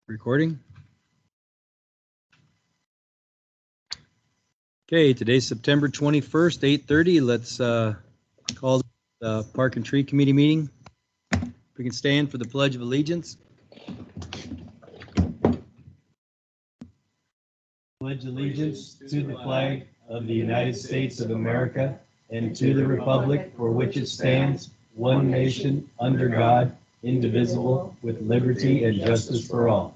Recording. Okay, today's September 21st, 8:30. Let's call the Park and Tree Committee meeting. We can stand for the Pledge of Allegiance. Pledge allegiance to the flag of the United States of America and to the republic for which it stands, one nation, under God, indivisible, with liberty and justice for all.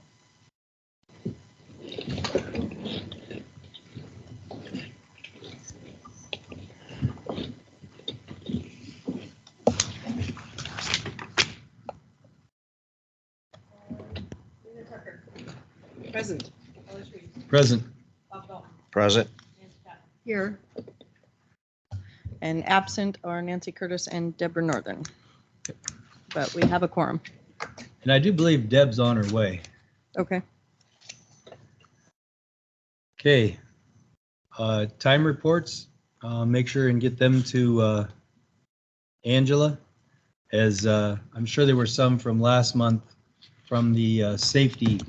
Present. Present. Present. Here. And absent are Nancy Curtis and Deborah Northern. But we have a quorum. And I do believe Deb's on her way. Okay. Okay. Time reports. Make sure and get them to Angela, as I'm sure there were some from last month from the safety.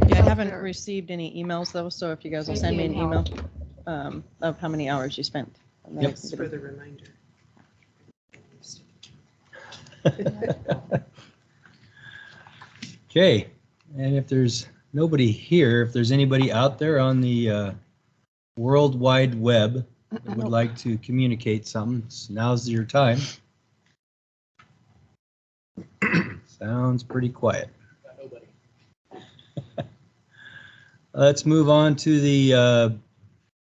Yeah, I haven't received any emails though, so if you guys will send me an email of how many hours you spent. Yep. For the reminder. Okay, and if there's nobody here, if there's anybody out there on the World Wide Web that would like to communicate something, now's your time. Sounds pretty quiet. Let's move on to the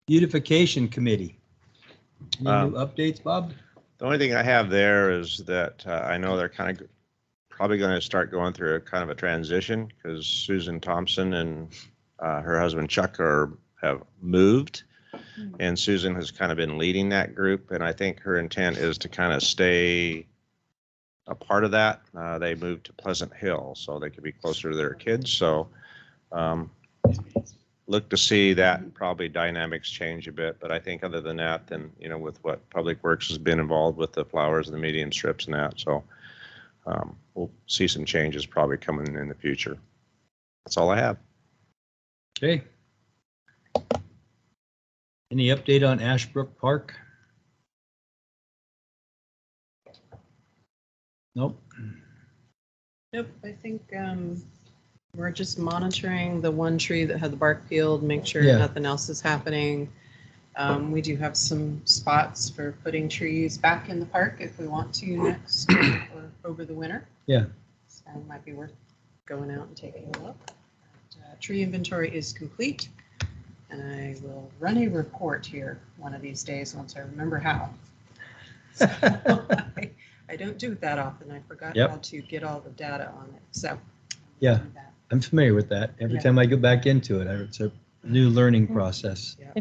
Beautification Committee. Any new updates, Bob? The only thing I have there is that I know they're kind of probably going to start going through a kind of a transition because Susan Thompson and her husband Chuck have moved, and Susan has kind of been leading that group, and I think her intent is to kind of stay a part of that. They moved to Pleasant Hill so they could be closer to their kids, so look to see that probably dynamics change a bit, but I think other than that, then, you know, with what Public Works has been involved with the flowers and the medium strips and that, so we'll see some changes probably coming in the future. That's all I have. Okay. Any update on Ashbrook Park? Nope. Nope, I think we're just monitoring the one tree that had the bark peeled, make sure nothing else is happening. We do have some spots for putting trees back in the park if we want to next or over the winter. Yeah. So it might be worth going out and taking a look. Tree inventory is complete, and I will run a report here one of these days once I remember how. So I don't do it that often. I forgot how to get all the data on it. So yeah, I'm familiar with that. Every time I go back into it, it's a new learning process. Yeah.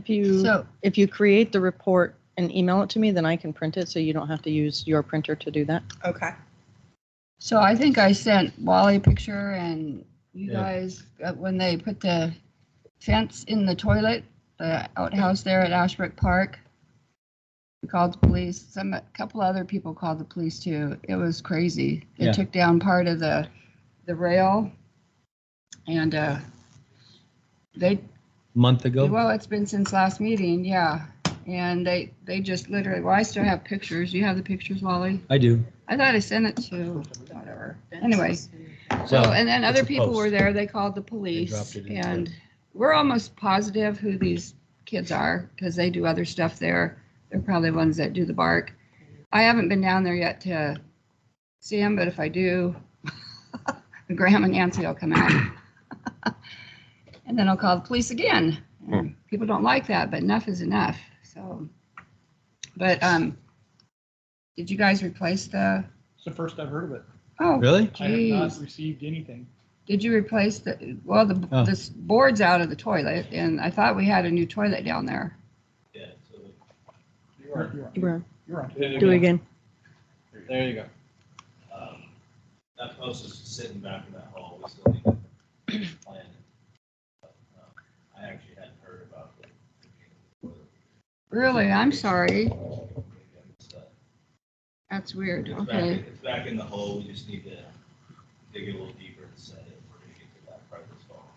If you create the report and email it to me, then I can print it so you don't have to use your printer to do that. Okay. So I think I sent Wally a picture, and you guys, when they put the fence in the toilet, the outhouse there at Ashbrook Park, we called the police. A couple other people called the police too. It was crazy. They took down part of the rail, and they month ago. Well, it's been since last meeting, yeah. And they just literally. Well, I still have pictures. You have the pictures, Wally? I do. I thought I sent it to whatever. Anyway, so and then other people were there. They called the police, and we're almost positive who these kids are because they do other stuff there. They're probably ones that do the bark. I haven't been down there yet to see them, but if I do, Graham and Nancy will come out, and then I'll call the police again. And people don't like that, but enough is enough. So, but did you guys replace the? It's the first I've heard of it. Oh, really? I have not received anything. Did you replace the? Well, the board's out of the toilet, and I thought we had a new toilet down there. Yeah, so You're on. Do it again. There you go. that post is sitting back in that hall. We still need to plan it. But, I actually hadn't heard about it. Really? I'm sorry. That's weird. Okay. It's back in the hole. We just need to dig it a little deeper and set it, we're gonna get to that part of this fall.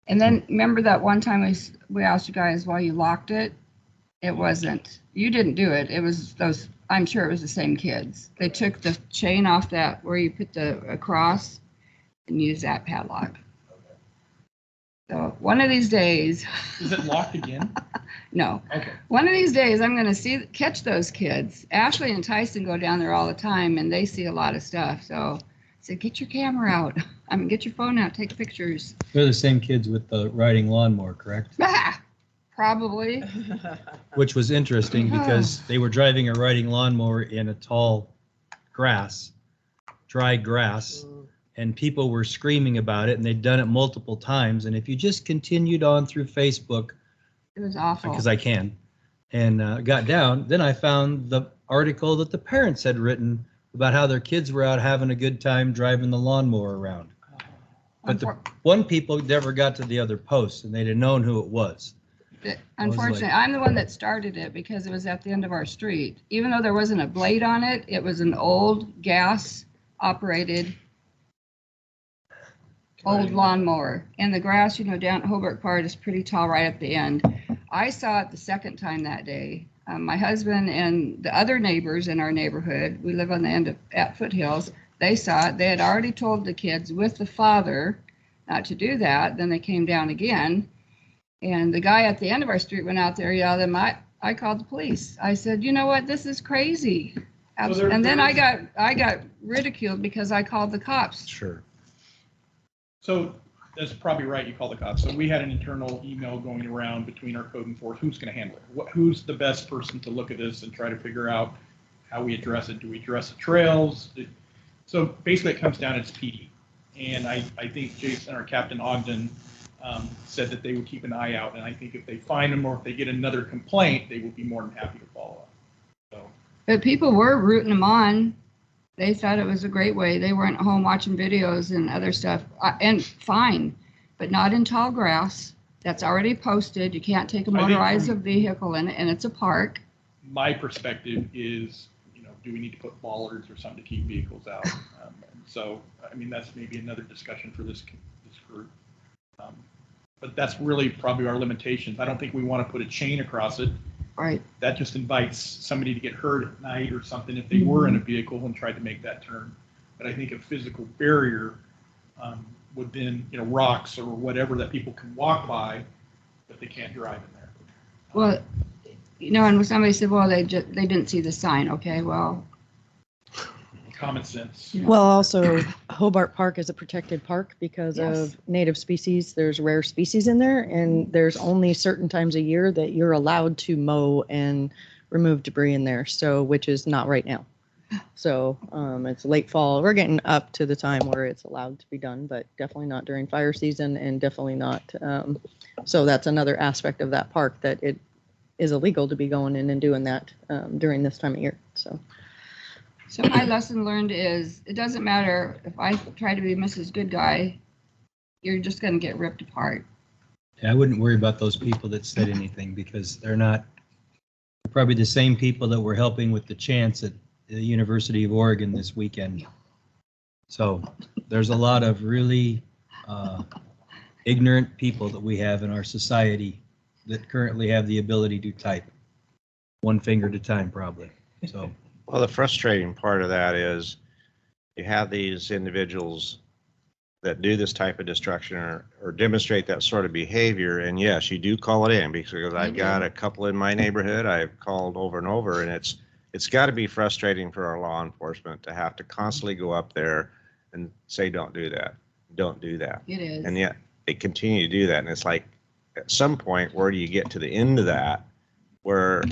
And then remember that one time we asked you guys why you locked it? It wasn't, you didn't do it. It was those, I'm sure it was the same kids. They took the chain off that where you put the across and used that padlock. Okay. So one of these days, Is it locked again? no, Okay. one of these days I'm going to catch those kids. Ashley and Tyson go down there all the time and they see a lot of stuff. So I said, get your camera out. I mean, get your phone out, take pictures. They're the same kids with the riding lawnmower, correct? Ah, probably. Which was interesting because they were driving a riding lawnmower in a tall grass, dry grass, and people were screaming about it, and they'd done it multiple times. And if you just continued on through Facebook, It was awful. because I can, and got down, then I found the article that the parents had written about how their kids were out having a good time driving the lawnmower around. But the one people never got to the other posts, and they'd have known who it was. Unfortunately, I'm the one that started it because it was at the end of our street. Even though there wasn't a blade on it, it was an old gas operated old lawnmower. And the grass, down at Hobart Park is pretty tall right at the end. I saw it the second time that day. My husband and the other neighbors in our neighborhood, we live on the end at Foothills, they saw it. They had already told the kids with the father not to do that. Then they came down again. And the guy at the end of our street went out there, yelled at them. I called the police. I said, you know what, this is crazy. And then I got ridiculed because I called the cops. Sure. So that's probably right, you call the cops. So we had an internal email going around between our code enforcement, who's going to handle it? Who's the best person to look at this and try to figure out how we address it? Do we address the trails? So basically it comes down, it's PD. And I think Jason or Captain Ogden said that they would keep an eye out. And I think if they find them or if they get another complaint, they will be more than happy to follow up. So. But people were rooting them on. They thought it was a great way. They weren't home watching videos and other stuff. And fine, but not in tall grass. That's already posted. You can't take a motorized vehicle in it, and it's a park. My perspective is, do we need to put bollards or something to keep vehicles out? So, I mean, that's maybe another discussion for this group. But that's really probably our limitations. I don't think we want to put a chain across it. Right. That just invites somebody to get hurt at night or something if they were in a vehicle and tried to make that turn. But I think a physical barrier would then, rocks or whatever that people can walk by, but they can't drive in there. Well, and somebody said, well, they didn't see the sign. Okay, well. Common sense. Well, also Hobart Park is a protected park because Yes. of native species. There's rare species in there, and there's only certain times a year that you're allowed to mow and remove debris in there. So, which is not right now. So it's late fall. We're getting up to the time where it's allowed to be done, but definitely not during fire season, and definitely not. So that's another aspect of that park, that it is illegal to be going in and doing that during this time of year. So my lesson learned is it doesn't matter if I try to be Mrs. Good Guy, you're just going to get ripped apart. Yeah, I wouldn't worry about those people that said anything, because they're probably the same people that were helping with the chants at the University of Oregon this weekend. So there's a lot of really ignorant people that we have in our society that currently have the ability to type one finger at a time, probably. So. Well, the frustrating part of that is you have these individuals that do this type of destruction or demonstrate that sort of behavior. And yes, you do call it in, because I've got a couple in my neighborhood I've called over and over, and it's got to be frustrating for our law enforcement to have to constantly go up there and say, don't do that, don't do that. It is. And yet they continue to do that. And it's like, at some point, where do you get to the end of that where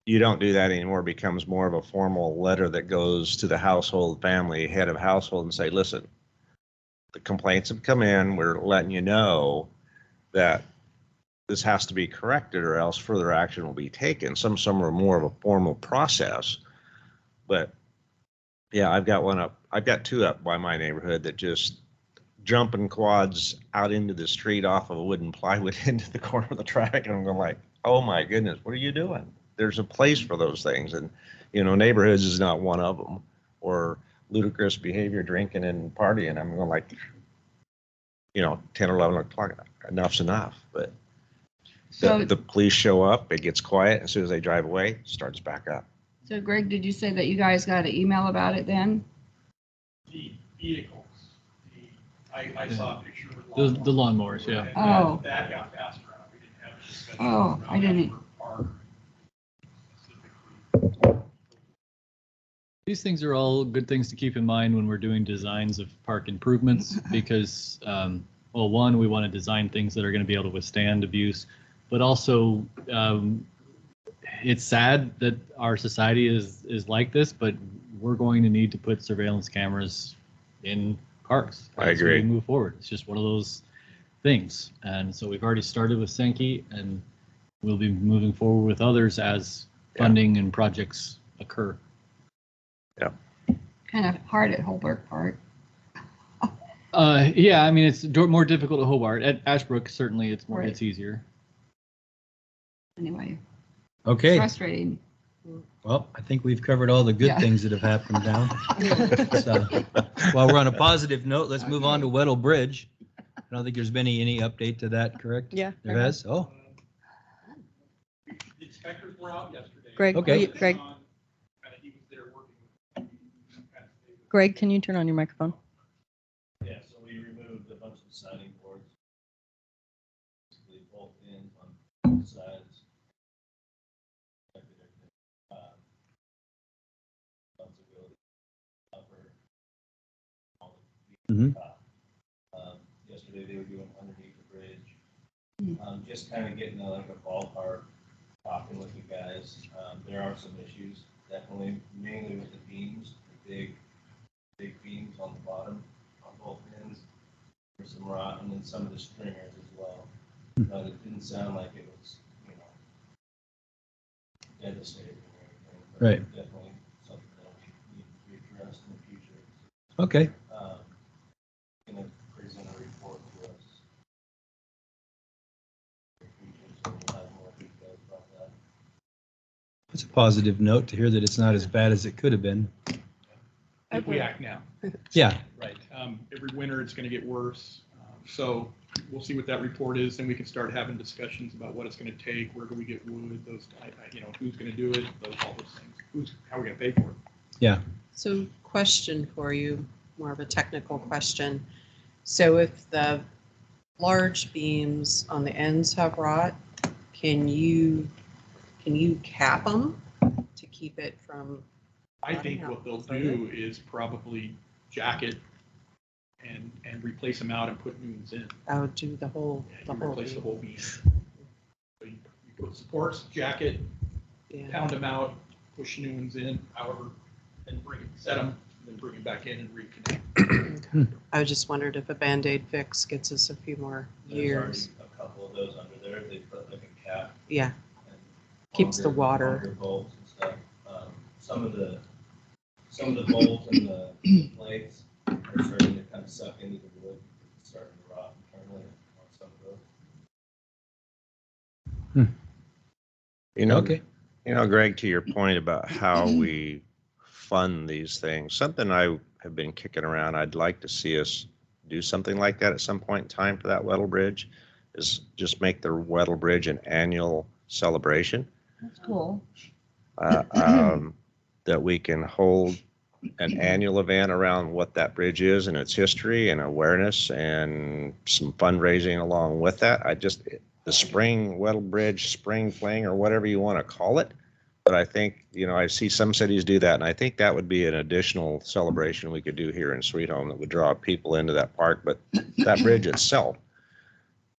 you don't do that anymore? Becomes more of a formal letter that goes to the household family, head of household, and say, listen, the complaints have come in. We're letting you know that this has to be corrected, or else further action will be taken. Some are more of a formal process. But yeah, I've got two up by my neighborhood that just jumping quads out into the street off of a wooden plywood into the corner of the traffic. And I'm going like, oh my goodness, what are you doing? There's a place for those things. And, neighborhoods is not one of them, or ludicrous behavior, drinking and partying. I'm going like, 10 or 11 o'clock, enough's enough. But So, the police show up, it gets quiet. As soon as they drive away, it starts back up. so Greg, did you say that you guys got an email about it then? The vehicles, I saw a picture of The lawnmowers, yeah. and Oh. That got passed around. We didn't have a discussion. Oh, around I didn't- Ashbrook Park specifically. These things are all good things to keep in mind when we're doing designs of park improvements because, well, one, we want to design things that are going to be able to withstand abuse, but also it's sad that our society is like this, but we're going to need to put surveillance cameras in parks. I as agree. we move forward. It's just one of those things. And so we've already started with Sankey and we'll be moving forward with others as funding and projects occur. Kind of hard at Holbrook Park. Yeah, I mean, it's more difficult at Hobart. At Ashbrook, certainly it's more, Right. it's easier. Anyway, Okay, frustrating. well, I think we've covered all the good Yeah. things that have happened now. So, while we're on a positive note, let's move on to Weddle Bridge. I don't think there's been any update to that, correct? Yeah. There has? Oh, The inspectors were out yesterday. Greg, Okay. Greg, He was there working with. Greg, can you turn on your microphone? Yeah, so we removed a bunch of siding boards. Basically both ends on both sides. Responsibility. Upper. all the Mhm. top. Yesterday they were doing underneath the bridge. Hmm. Just kind of getting like a ballpark, talking with you guys. There are some issues, definitely, mainly with the beams, the big beams on the bottom, on both ends. There's some rot, and then some of the stringers as well. But it didn't sound like it was, devastating or anything. But Right. Definitely something that we need to be addressed in the future. okay. Gonna present a report to us. in the future, so we'll have more details about that. It's a positive note to hear that it's not as bad as it could have been. If we act now. Yeah, Right. Every winter, it's going to get worse. So we'll see what that report is, and we can start having discussions about what it's going to take, where do we get wood, those, who's going to do it, all those things. How are we going to pay for it? yeah. So question for you, more of a technical question. So if the large beams on the ends have rot, can you cap them to keep it from? I think what they'll do is probably jack it and replace them out and put new ones in. Oh, do the whole Replace the beam. whole beam. So you put supports, jack it, Yeah. pound them out, push new ones in, however, and set them, then bring them back in and reconnect. I just wondered if a Band-Aid fix gets us a few more There's years. already a couple of those under there. They put like a cap. Yeah, And Keeps the water. longer bolts and stuff. Some of the bolts and the plates are starting to kind of suck into the wood. It's starting to rot internally on some of those. Okay. Greg, to your point about how we fund these things, something I have been kicking around, I'd like to see us do something like that at some point in time for that Weddle Bridge, is just make the Weddle Bridge an annual celebration. That's cool. That we can hold an annual event around what that bridge is and its history and awareness and some fundraising along with that. The spring Weddle Bridge, spring fling, or whatever you want to call it. But I think, I see some cities do that, and I think that would be an additional celebration we could do here in Sweet Home that would draw people into that park. But that bridge itself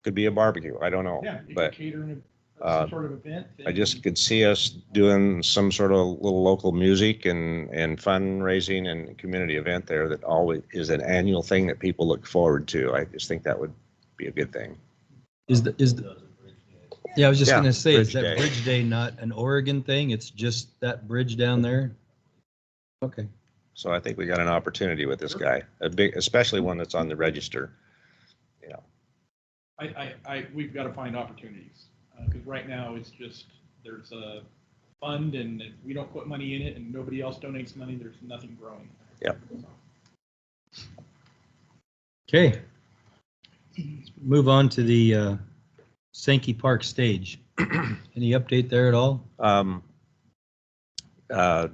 could be a barbecue. I don't know. Yeah, you But can cater some sort of event. I just could see us doing some sort of little local music and fundraising and community event there that always is an annual thing that people look forward to. I just think that would be a good thing. Yeah, I was just Yeah, gonna say, is Bridge that Day. Bridge Day not an Oregon thing? It's just that bridge down there? Okay. So I think we got an opportunity with this guy, especially one that's on the register. We've got to find opportunities, because right now it's just, there's a fund and if we don't put money in it and nobody else donates money, there's nothing growing. Yep. Okay. Let's move on to the Sankey Park stage. Any update there at all?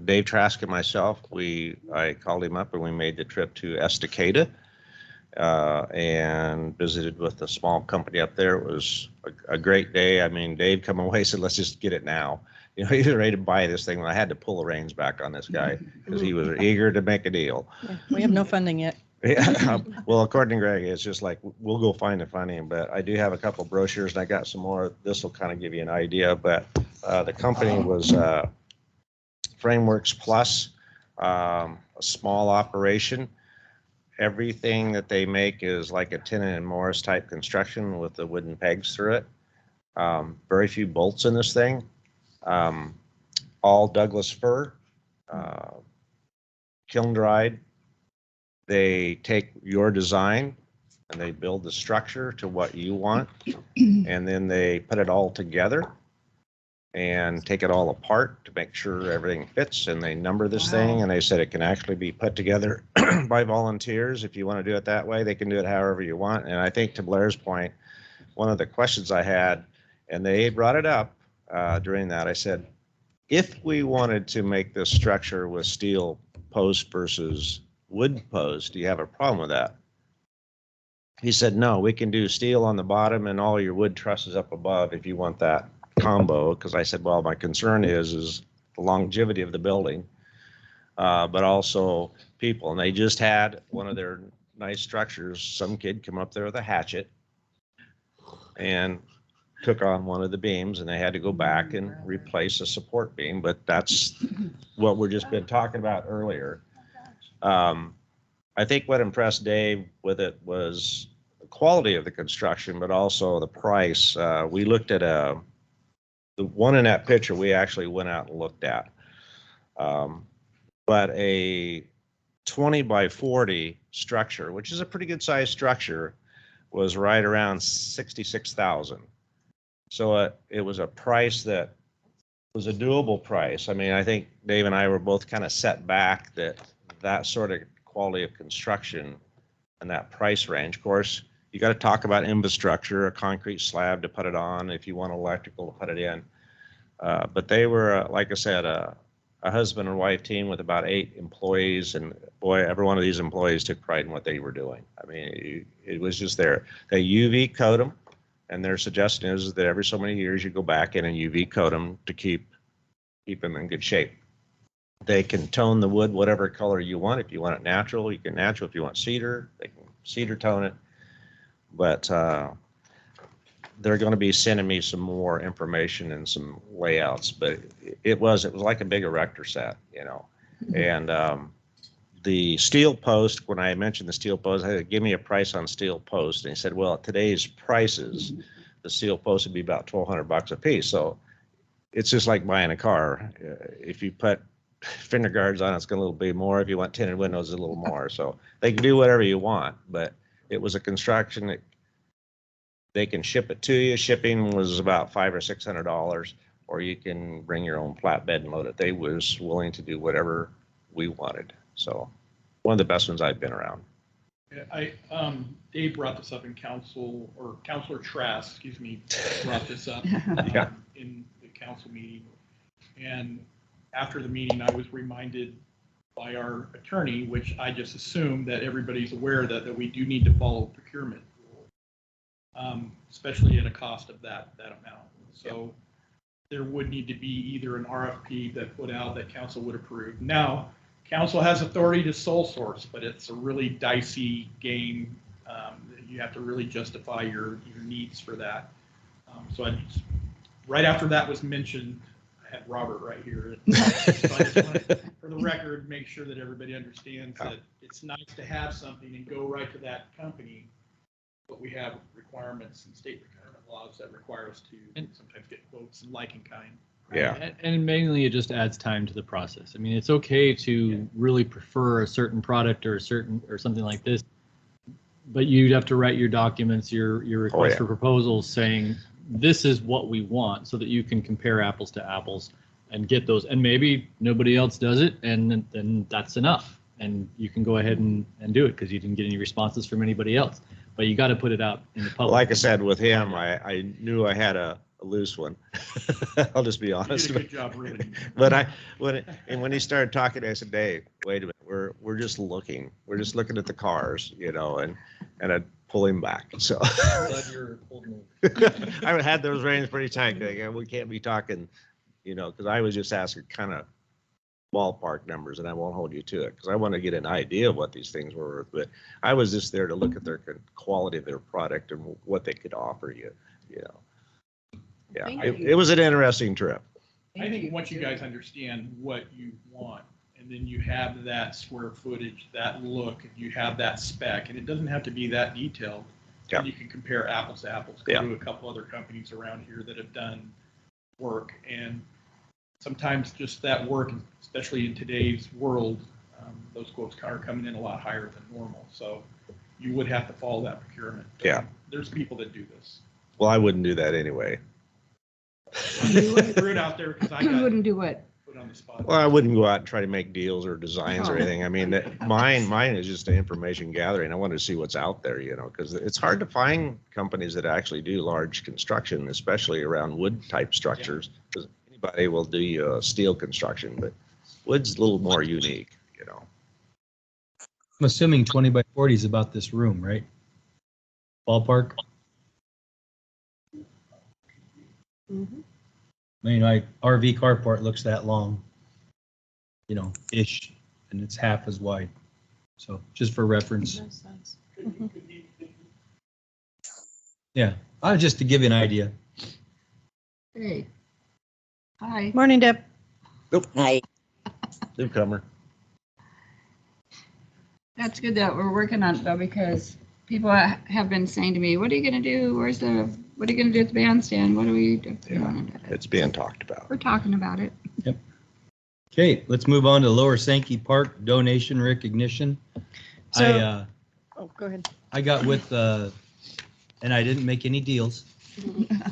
Dave Trask and myself, I called him up and we made the trip to Estacada and visited with a small company up there. It was a great day. I mean, Dave come away and said, let's just get it now. You know, he was ready to buy this thing. I had to pull the reins back on this guy because he was eager to make a deal. Yeah, we have no funding yet. Yeah, well, according to Greg, it's just like, we'll go find the funding, but I do have a couple brochures and I got some more. This will kind of give you an idea, but the company was Frameworks Plus, a small operation. Everything that they make is like a Tennant and Morris type construction with the wooden pegs through it. Very few bolts in this thing. All Douglas fir, kiln dried. They take your design and they build the structure to what you want, and then they put it all together and take it all apart to make sure everything fits, and they number this thing, and they said it can actually be put together by volunteers. If you want to do it that way, they can do it however you want. And I think to Blair's point, one of the questions I had, and they brought it up during that, I said, if we wanted to make this structure with steel post versus wood post, do you have a problem with that? He said, no, we can do steel on the bottom and all your wood trusses up above if you want that combo. Because I said, well, my concern is the longevity of the building, but also people. And they just had one of their nice structures, some kid come up there with a hatchet and took on one of the beams, and they had to go back and replace a support beam. But that's what we've just been talking about earlier. I think what impressed Dave with it was the quality of the construction, but also the price. We looked at the one in that picture we actually went out and looked at. But a 20 by 40 structure, which is a pretty good sized structure, was right around $66,000. So it was a price that was a doable price. I mean, I think Dave and I were both kind of set back that sort of quality of construction and that price range. Of course, you got to talk about infrastructure, a concrete slab to put it on, if you want electrical to put it in. But they were, like I said, a husband and wife team with about 8 employees, and boy, every one of these employees took pride in what they were doing. I mean, it was just there. They UV coat them, and their suggestion is that every so many years you go back in and UV coat them to keep them in good shape. They can tone the wood whatever color you want. If you want it natural, you can natural. If you want cedar, they can cedar tone it. But they're going to be sending me some more information and some layouts. But it was like a big erector set, you know. And the steel post, when I mentioned the steel post, I said, give me a price on steel post. And he said, well, at today's prices, the steel post would be about $1,200 a piece. So it's just like buying a car. If you put fender guards on, it's going to a little bit more. If you want tinted windows, a little more. So they can do whatever you want, but it was a construction that they can ship it to you. Shipping was about $500 or $600, or you can bring your own flatbed and load it. They was willing to do whatever we wanted. So one of the best ones I've been around. Yeah, Dave brought this up in council, or Councilor Trask, excuse me, brought this up Yeah. in the council meeting. And after the meeting, I was reminded by our attorney, which I just assumed that everybody's aware that we do need to follow procurement rules, especially at a cost of that amount. So there would need to be either an RFP that put out that council would approve. Now, council has authority to sole source, but it's a really dicey game. You have to really justify your needs for that. So right after that was mentioned, I had Robert right here. So I just want to, for the record, make sure that everybody understands that it's nice to have something and go right to that company, but we have requirements and state procurement laws that require us to sometimes get quotes and like in kind. Yeah. And mainly it just adds time to the process. I mean, it's okay to really prefer a certain product or something like this, but you'd have to write your documents, your request for proposals saying, this is what we want, so that you can compare apples to apples and get those. And maybe nobody else does it, and then that's enough. and you can go ahead and do it because you didn't get any responses from anybody else. But you got to put it out in the public. Like I said, with him, I knew I had a loose one. I'll just be You honest. did a good job reading. But when he started talking, I said, "Dave, wait a minute. We're just looking. We're just looking at the cars, you know," and I'd pull him back. So I had those reins pretty tight. We can't be talking, you know, because I was just asking kind of ballpark numbers, and I won't hold you to it because I want to get an idea of what these things were worth. But I was just there to look at their quality of their product and what they could offer you, you know. Yeah, Thank it you. was an interesting trip. I think once you guys understand what you want, and then you have that square footage, that look, and you have that spec, and it doesn't have to be that detailed. Yeah. You can compare apples to apples. Go Yeah. to a couple other companies around here that have done work, and sometimes just that work, especially in today's world, those quotes are coming in a lot higher than normal. So you would have to follow that procurement. Yeah. There's people that do this. Well, I wouldn't do that anyway. I just threw it out there because I You got wouldn't do it. put on the spot. Well, I wouldn't go out and try to make deals or designs or Oh. anything. I mean, mine is just the information gathering. I wanted to see what's out there, you know, because it's hard to find companies that actually do large construction, especially around wood type structures. Because anybody will do steel construction, but wood's a little more unique, you know. I'm assuming 20 by 40 is about this room, right? Ballpark. Mhm. I mean, RV carport looks that long, you know, ish, and it's half as wide. So just for reference, Nice size. yeah, just to give you an idea. Hey. Hi. Morning, Deb. Hi. Newcomer. That's good that we're working on it though, because people have been saying to me, what are you gonna do? What are you gonna do at the bandstand? What do we do? Yeah. It's being talked about. We're talking about it. Okay, let's move on to Lower Sankey Park donation recognition. So- Oh, go ahead. I got with, and I didn't make any deals,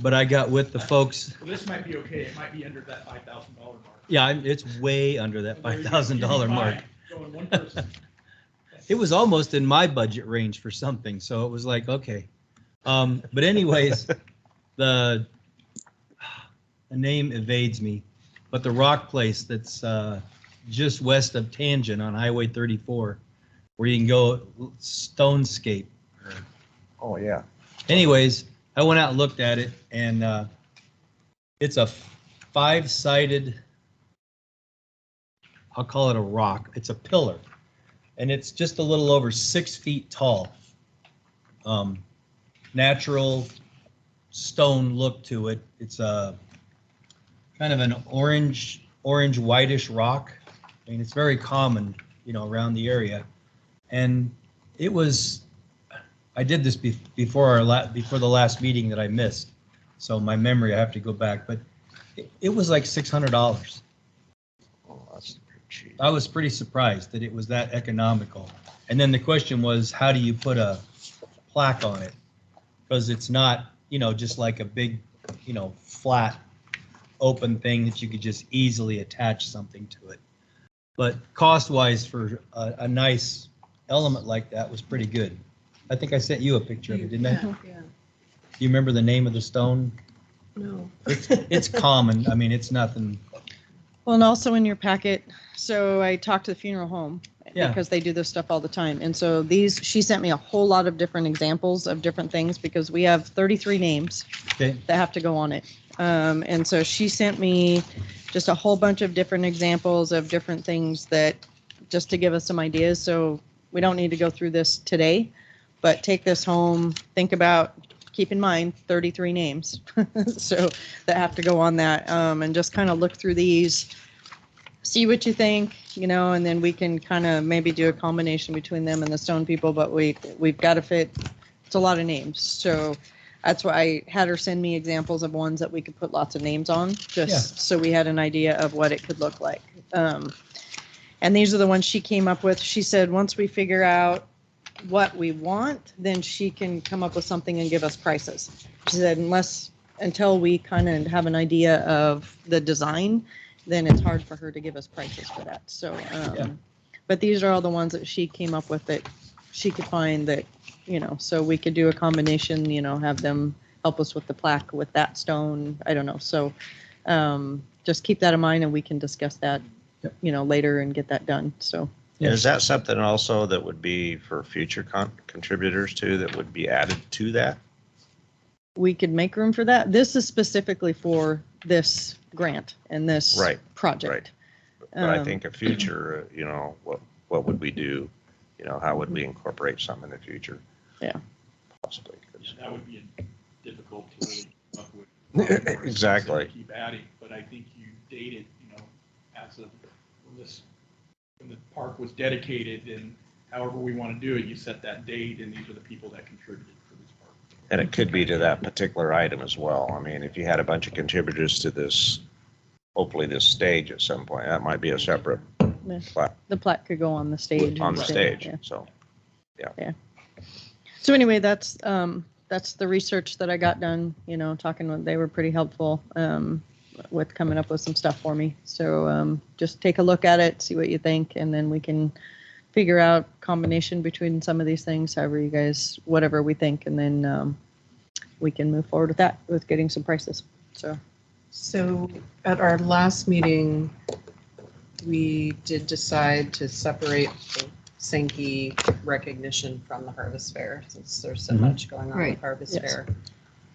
but I got with the folks. Well, this might be okay. It might be under that $5,000 mark. Yeah, it's way under that There you go. $5,000 mark. Fine. Going one person. It was almost in my budget range for something, so it was like, okay. But anyways, the name evades me, but the rock place that's just west of Tangent on Highway 34, where you can go Stonescape. Oh, yeah. Anyways, I went out and looked at it, and it's a 5-sided, I'll call it a rock. It's a pillar, and it's just a little over 6 feet tall. Natural stone look to it. It's a kind of an orange whitish rock. I mean, it's very common, you know, around the area. And it was, I did this before the last meeting that I missed. So my memory, I have to go back, but it was like $600. Oh, that's pretty cheap. I was pretty surprised that it was that economical. And then the question was, how do you put a plaque on it? Because it's not, you know, just like a big, you know, flat, open thing that you could just easily attach something to it. But cost-wise, for a nice element like that was pretty good. I think I sent you a picture of it, didn't I? Yeah, yeah. Do you remember the name of the stone? No. It's common. I mean, it's nothing. Well, and also in your packet, so I talked to the funeral home Yeah. because they do this stuff all the time. And so she sent me a whole lot of different examples of different things because we have 33 names Okay. that have to go on it. And so she sent me just a whole bunch of different examples of different things that just to give us some ideas. So we don't need to go through this today, but take this home, think about, keep in mind 33 names so that have to go on that, and just kind of look through these, see what you think, you know, and then we can kind of maybe do a combination between them and the stone people, but we've got to fit, it's a lot of names. So that's why I had her send me examples of ones that we could put lots of names on, just so we had an idea of what it could look like. And these are the ones she came up with. She said, once we figure out what we want, then she can come up with something and give us prices. She said, until we kind of have an idea of the design, then it's hard for her to give us prices for that. So, But these are all the ones that she came up with that she could find that, so we could do a combination, have them help us with the plaque with that stone. I don't know. So just keep that in mind and we can discuss that, later and get that done. So. And is that something also that would be for future contributors too, that would be added to that? We could make room for that. This is specifically for this grant and this project. Right. But I think a future, what would we do? How would we incorporate some in the future? Yeah. Possibly. That would be difficult to really come up with. Exactly. Keep adding, but I think you date it, as of when the park was dedicated, and however we want to do it, you set that date, and these are the people that contributed for this park. And it could be to that particular item as well. I mean, if you had a bunch of contributors to this, hopefully this stage at some point, that might be a separate plaque. The plaque could go on the stage. On the stage, yeah. so, Yeah. So anyway, that's the research that I got done, talking with, they were pretty helpful with coming up with some stuff for me. So just take a look at it, see what you think, and then we can figure out combination between some of these things, however you guys, whatever we think, and then we can move forward with that, with getting some prices. So at our last meeting, we did decide to separate the Sankey recognition from the Harvest Fair, since there's so much going on with Harvest Yes. Fair.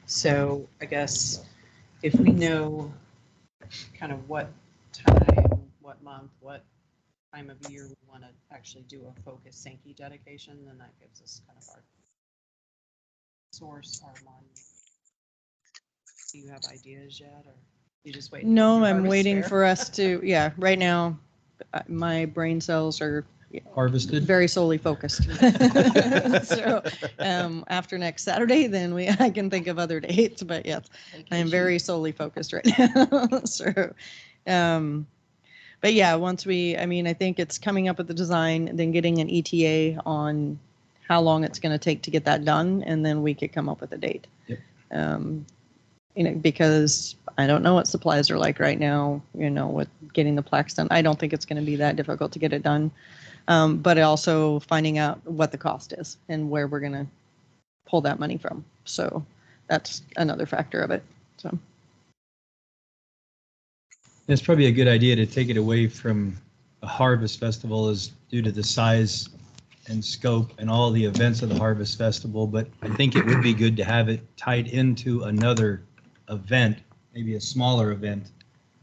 So I guess if we know kind of what time, what month, what time of year we want to actually do a focused Sankey dedication, then that gives us kind of our source, our monument. Do you have ideas yet, or you just waiting? No, I'm waiting for us to, right now, my brain cells are Harvested. very solely focused. So after next Saturday, then I can think of other dates, but yes, I am very solely focused right now. So, but yeah, once I think it's coming up with the design, then getting an ETA on how long it's going to take to get that done, and then we could come up with a date. Yep. Because I don't know what supplies are like right now, with getting the plaques done. I don't think it's going to be that difficult to get it done. But also finding out what the cost is and where we're going to pull that money from. So that's another factor of it. So It's probably a good idea to take it away from a harvest festival, is due to the size and scope and all the events of the harvest festival. But I think it would be good to have it tied into another event, maybe a smaller event,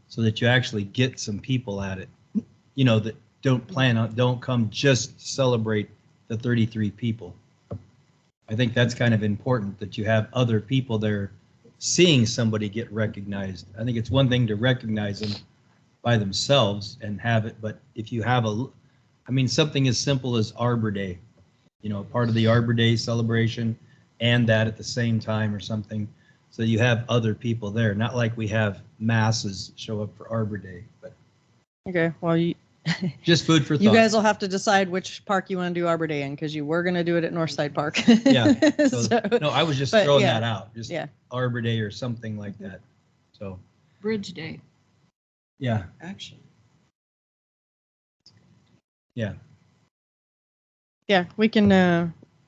so that you actually get some people at it, that don't come just celebrate the 33 people. I think that's kind of important, that you have other people there seeing somebody get recognized. I think it's one thing to recognize them by themselves and have it, but if you have something as simple as Arbor Day, part of the Arbor Day celebration, and that at the same time or something, so you have other people there, not like we have masses show up for Arbor Day, but. Okay, well, Just food for thought. you guys will have to decide which park you want to do Arbor Day in, because you were going to do it at Northside Park. Yeah. No, I was just throwing that out. Just yeah. Arbor Day or something like that. So. Bridge Day. Yeah. Actually. Yeah. Yeah, we can.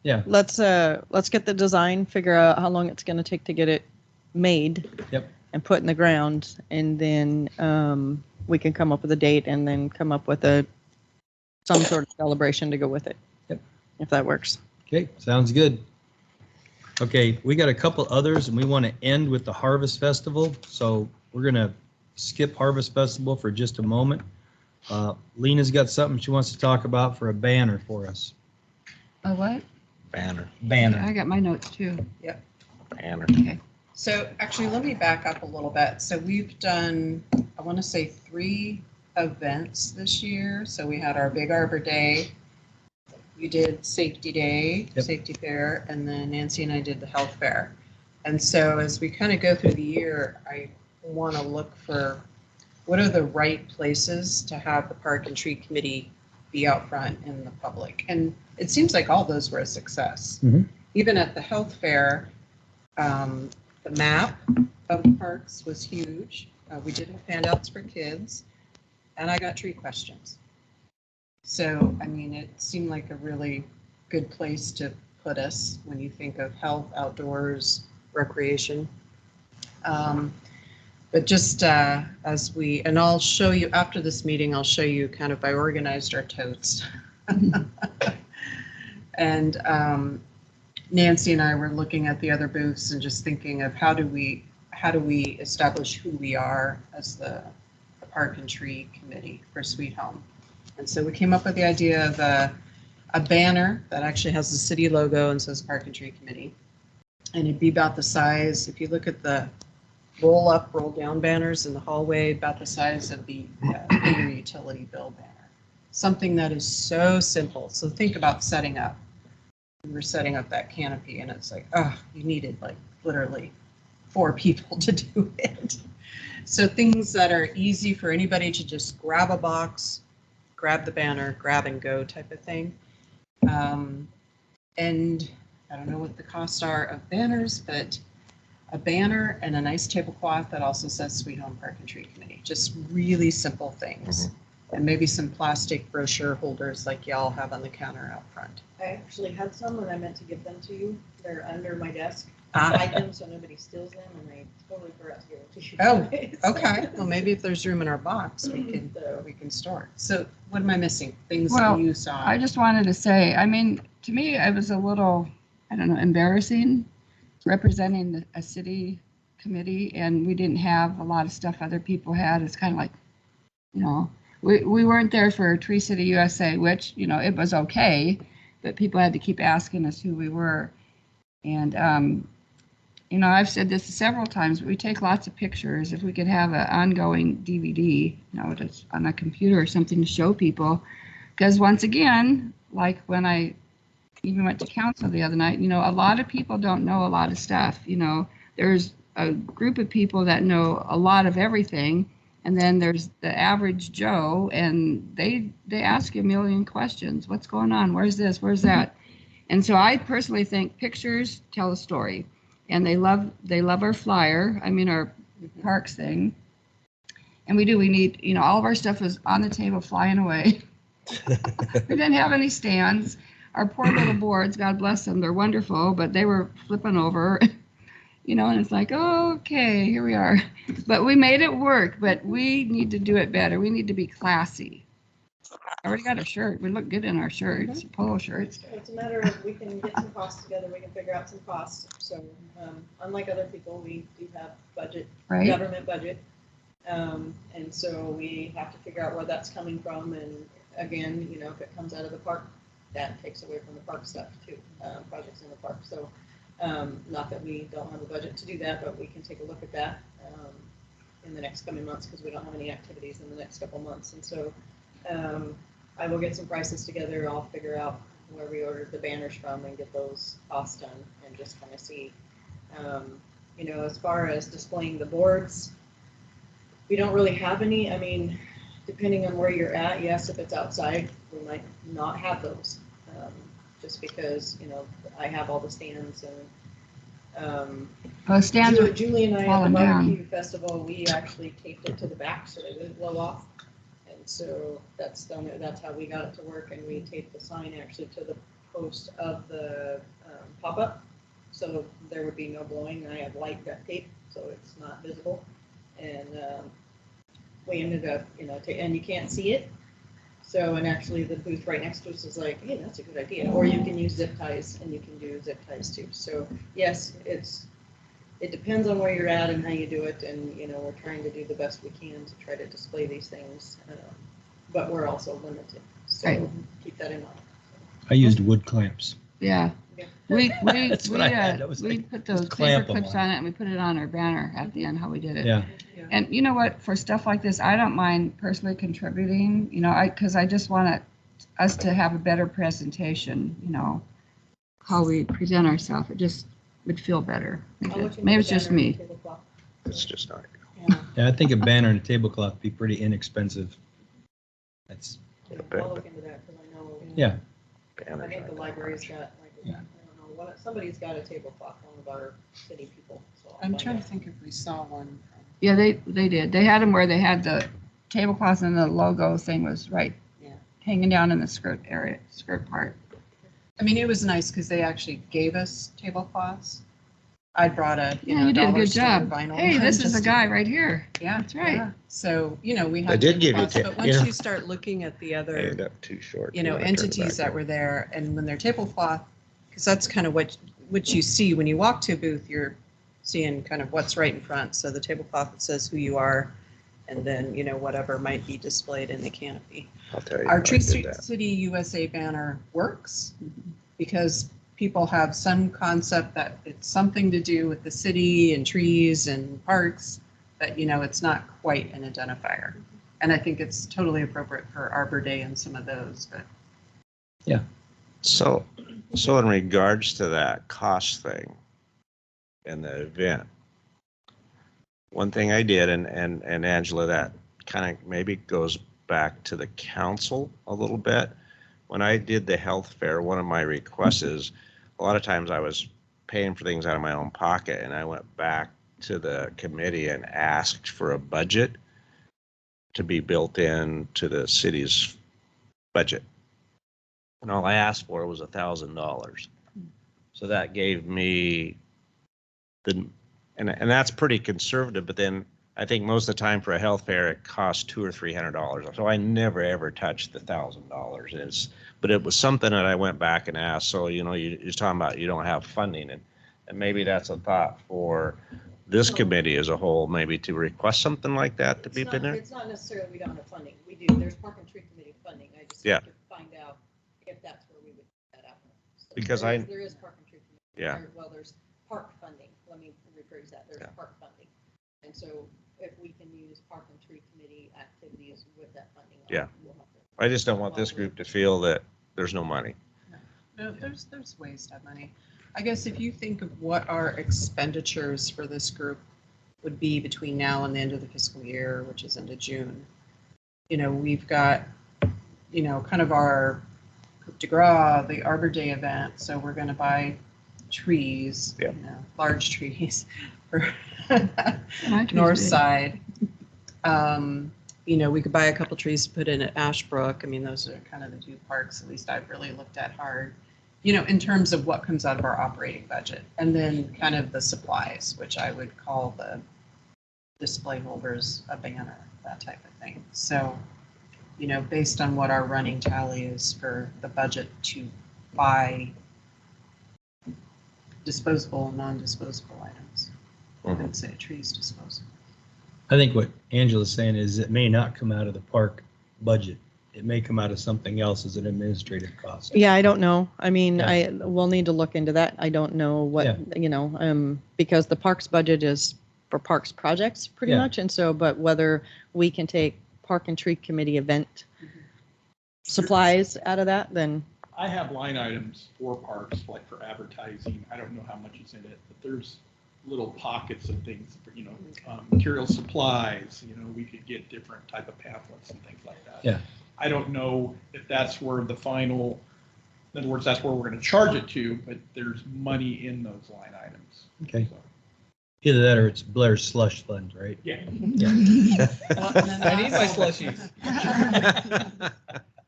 Yeah. Let's get the design, figure out how long it's going to take to get it made. Yep. And put in the ground, and then we can come up with a date, and then come up with some sort of celebration to go with it. Yep. If that works. Okay, sounds good. Okay, we got a couple others, and we want to end with the Harvest Festival. So we're going to skip Harvest Festival for just a moment. Lena's got something she wants to talk about for a banner for us. A what? Banner. I got my notes too. Banner. Okay. So actually, let me back up a little bit. So we've done, I want to say 3 events this year. So we had our Big Arbor Day. We did Safety Day, Yep. Safety Fair, and then Nancy and I did the Health Fair. And so as we kind of go through the year, I want to look for what are the right places to have the Park and Tree Committee be out front in the public. And it seems like all those were a success. Mhm. Even at the Health Fair, the map of the parks was huge. We did have handouts for kids, and I got tree questions. So, I mean, it seemed like a really good place to put us when you think of health, outdoors, recreation. But just as and I'll show you after this meeting, I'll show you kind of, I organized our totes. And Nancy and I were looking at the other booths and just thinking of how do we establish who we are as the Park and Tree Committee for Sweet Home. And so we came up with the idea of a banner that actually has the city logo and says Park and Tree Committee. And it'd be about the size, if you look at the roll up, roll down banners in the hallway, about the size of the bigger utility bill banner. Something that is so simple. So think about setting up. We were setting up that canopy and it's like, oh, you needed like literally 4 people to do it. So things that are easy for anybody to just grab a box, grab the banner, grab and go type of thing. And I don't know what the costs are of banners, but a banner and a nice tablecloth that also says Sweet Home Park and Tree Committee. Just really simple things. And maybe some plastic brochure holders like y'all have on the counter out front. I actually had some and I meant to give them to you. They're under my desk. Ah. I hide them so nobody steals them, and I totally forgot to give them to you. Oh, guys. okay. Well, maybe if there's room in our box, we can store. So what am I missing? Things Well, that you saw. I just wanted to say, I mean, to me, it was a little, I don't know, embarrassing representing a city committee, and we didn't have a lot of stuff other people had. It's kind of like, you know, we weren't there for Tree City USA, which, you know, it was okay, but people had to keep asking us who we were. And, you know, I've said this several times, but we take lots of pictures. If we could have an ongoing DVD, you know, just on a computer or something to show people. Because once again, like when I even went to council the other night, you know, a lot of people don't know a lot of stuff. You know, there's a group of people that know a lot of everything. And then there's the average Joe, and they ask you a million questions. What's going on? Where's this? Where's that? And so I personally think pictures tell a story. And they love our flyer. I mean, our parks thing. And we need, you know, all of our stuff was on the table flying away. We didn't have any stands. Our poor little boards, God bless them, they're wonderful, but they were flipping over, you know, and it's like, oh, okay, here we are. But we made it work, but we need to do it better. We need to be classy. I already got a shirt. We look good in our shirts, polo shirts. It's a matter of, we can get some costs together, we can figure out some costs. So unlike other people, we do have budget, Right. government budget. And so we have to figure out where that's coming from. And again, you know, if it comes out of the park, that takes away from the park stuff too, projects in the park. So not that we don't have a budget to do that, but we can take a look at that in the next coming months because we don't have any activities in the next couple months. And so I will get some prices together. I'll figure out where we ordered the banners from and get those costs done and just kind of see, you know, as far as displaying the boards, we don't really have any. I mean, depending on where you're at, yes, if it's outside, we might not have those just because, you know, I have all the stands and Stands are Julie and I at the falling down. barbecue festival, we actually taped it to the back so they wouldn't blow off. And so that's how we got it to work, and we taped the sign actually to the post of the pop-up, so there would be no blowing. I have light duct tape, so it's not visible. And we ended up, you know, and you can't see it. So, and actually the booth right next to us is like, hey, that's a good idea. Or you can use zip ties, and you can do zip ties too. So yes, it depends on where you're at and how you do it. And, you know, we're trying to do the best we can to try to display these things, but we're also limited. So Right. keep that in mind. I used wood clamps. Yeah. Yeah. That's what I had. That was we like, put just those clamp paper 'em clips on. on it, and we put it on our banner at the end, how we did it. Yeah. And you know what, for stuff like this, I don't mind personally contributing, you know, because I just want us to have a better presentation, you know, how we present ourselves. It just would feel better. I'll look into Maybe the it's just banner and me. tablecloth. It's just not. Yeah. Yeah, I think a banner and a tablecloth would be pretty inexpensive. That's, I'll look into that because I know. yeah. I think the library's got, like, I don't know, somebody's got a tablecloth, one of our city people. So I'll I'm find trying out. to think if we saw one. Yeah, they did. They had them where they had the tablecloth and the logo thing was right hanging down in the skirt part. I mean, it was nice because they actually gave us tablecloths. I brought a, Yeah, you did a dollar good store job. vinyl Hey, this is just the to- guy right here. Yeah, That's right. yeah. So, we They had did give you tablecloths, but you once know. you start looking at the I other, ended up too short. You wanna turn it entities back that up? were there, and when they're tablecloth, because that's kind of what you see when you walk to a booth, you're seeing kind of what's right in front. So the tablecloth that says who you are, and then, whatever might be displayed in the canopy. I'll tell you. Our how I Tree did that. City USA banner works because people have some concept that it's something to do with the city and trees and parks, but it's not quite an identifier. And I think it's totally appropriate for Arbor Day and some of those, but So in regards to that cost thing and the event, one thing I did, and Angela, that kind of maybe goes back to the council a little bit. When I did the health fair, one of my requests is, a lot of times I was paying for things out of my own pocket, and I went back to the committee and asked for a budget to be built in to the city's budget. And all I asked for was $1,000. So that gave me and that's pretty conservative, but then I think most of the time for a health fair, it costs $200 or $300. So I never ever touched the $1,000. But it was something that I went back and asked. So, you're talking about you don't have funding, and maybe that's a thought for this committee as a whole, maybe to request something like that to be in there. It's not necessarily we don't have funding. We do. There's Park and Tree Committee funding. I just Yeah. have to find out if that's where we would put that out. So Because there is Park and Tree Committee. Yeah. There's park funding. Let me rephrase that. There's Yeah. park funding. And so if we can use Park and Tree Committee activities with that funding. Yeah. we'll have to- I just don't want this group to feel that there's no money. no, there's ways to have money. I guess if you think of what our expenditures for this group would be between now and the end of the fiscal year, which is into June, we've got, kind of our coup de grace, the Arbor Day event. So we're going to buy trees, Yeah. large trees for My tree's north big. side. We could buy a couple trees to put in at Ashbrook. I mean, those are kind of the two parks, at least I've really looked at hard, in terms of what comes out of our operating budget. And then kind of the supplies, which I would call the display holders, a banner, that type of thing. So, based on what our running tally is for the budget to buy disposable and non-disposable items. I would say trees disposable. I think what Angela's saying is it may not come out of the park budget. It may come out of something else as an administrative cost. Yeah, I don't know. I mean, Yeah. we'll need to look into that. I don't know what, because the parks budget is for parks projects pretty Yeah. much. And so, but whether we can take Park and Tree Committee event supplies out of that, then I have line items for parks, like for advertising. I don't know how much is in it, but there's little pockets of things, material supplies, we could get different type of pamphlets and things like that. Yeah. I don't know if that's where the final, in other words, that's where we're going to charge it to, but there's money in those line items. Okay. So, Either that or it's Blair's slush fund, right? yeah. Yeah. I need my slushies.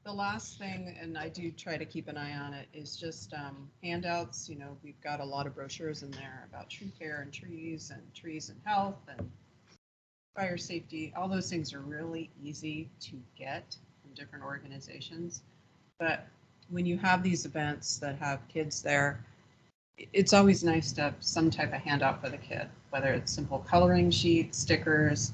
The last thing, and I do try to keep an eye on it, is just handouts. We've got a lot of brochures in there about tree care and trees and health and fire safety. All those things are really easy to get from different organizations. But when you have these events that have kids there, it's always nice to have some type of handout for the kid, whether it's simple coloring sheets, stickers.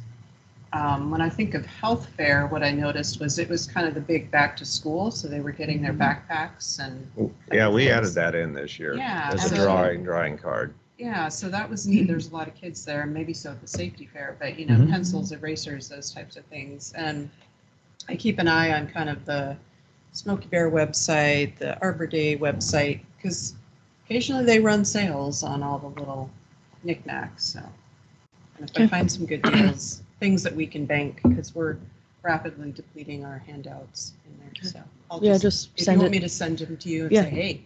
When I think of health fair, what I noticed was it was kind of the big back to school, so they were getting their backpacks and Yeah, we added that in this year. Yeah, As a so- drawing card. yeah, so that was neat. There's a lot of kids there, maybe so at the safety fair, but Mhm. pencils, erasers, those types of things. And I keep an eye on kind of the Smoky Bear website, the Arbor Day website, because occasionally they run sales on all the little knickknacks. So, and if I find some good deals, things that we can bank, because we're rapidly depleting our handouts in there. So I'll Yeah, just just if send you want it. me to send them to you and Yeah. say, hey,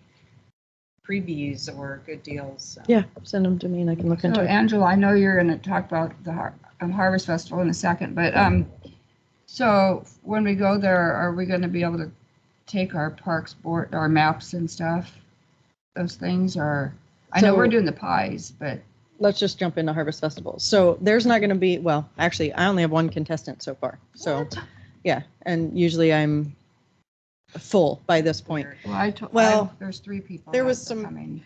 freebies or good deals. So. Yeah, send them to me and I can look So into it. Angela, I know you're going to talk about the Harvest Festival in a second, but so when we go there, are we going to be able to take our parks board, our maps and stuff? Those things are, I know So- we're doing the pies, but Let's just jump into Harvest Festival. So there's not going to be, well, actually, I only have one contestant so far. So, yeah, and usually I'm full by this point. well, there's 3 people. there was that's some- coming.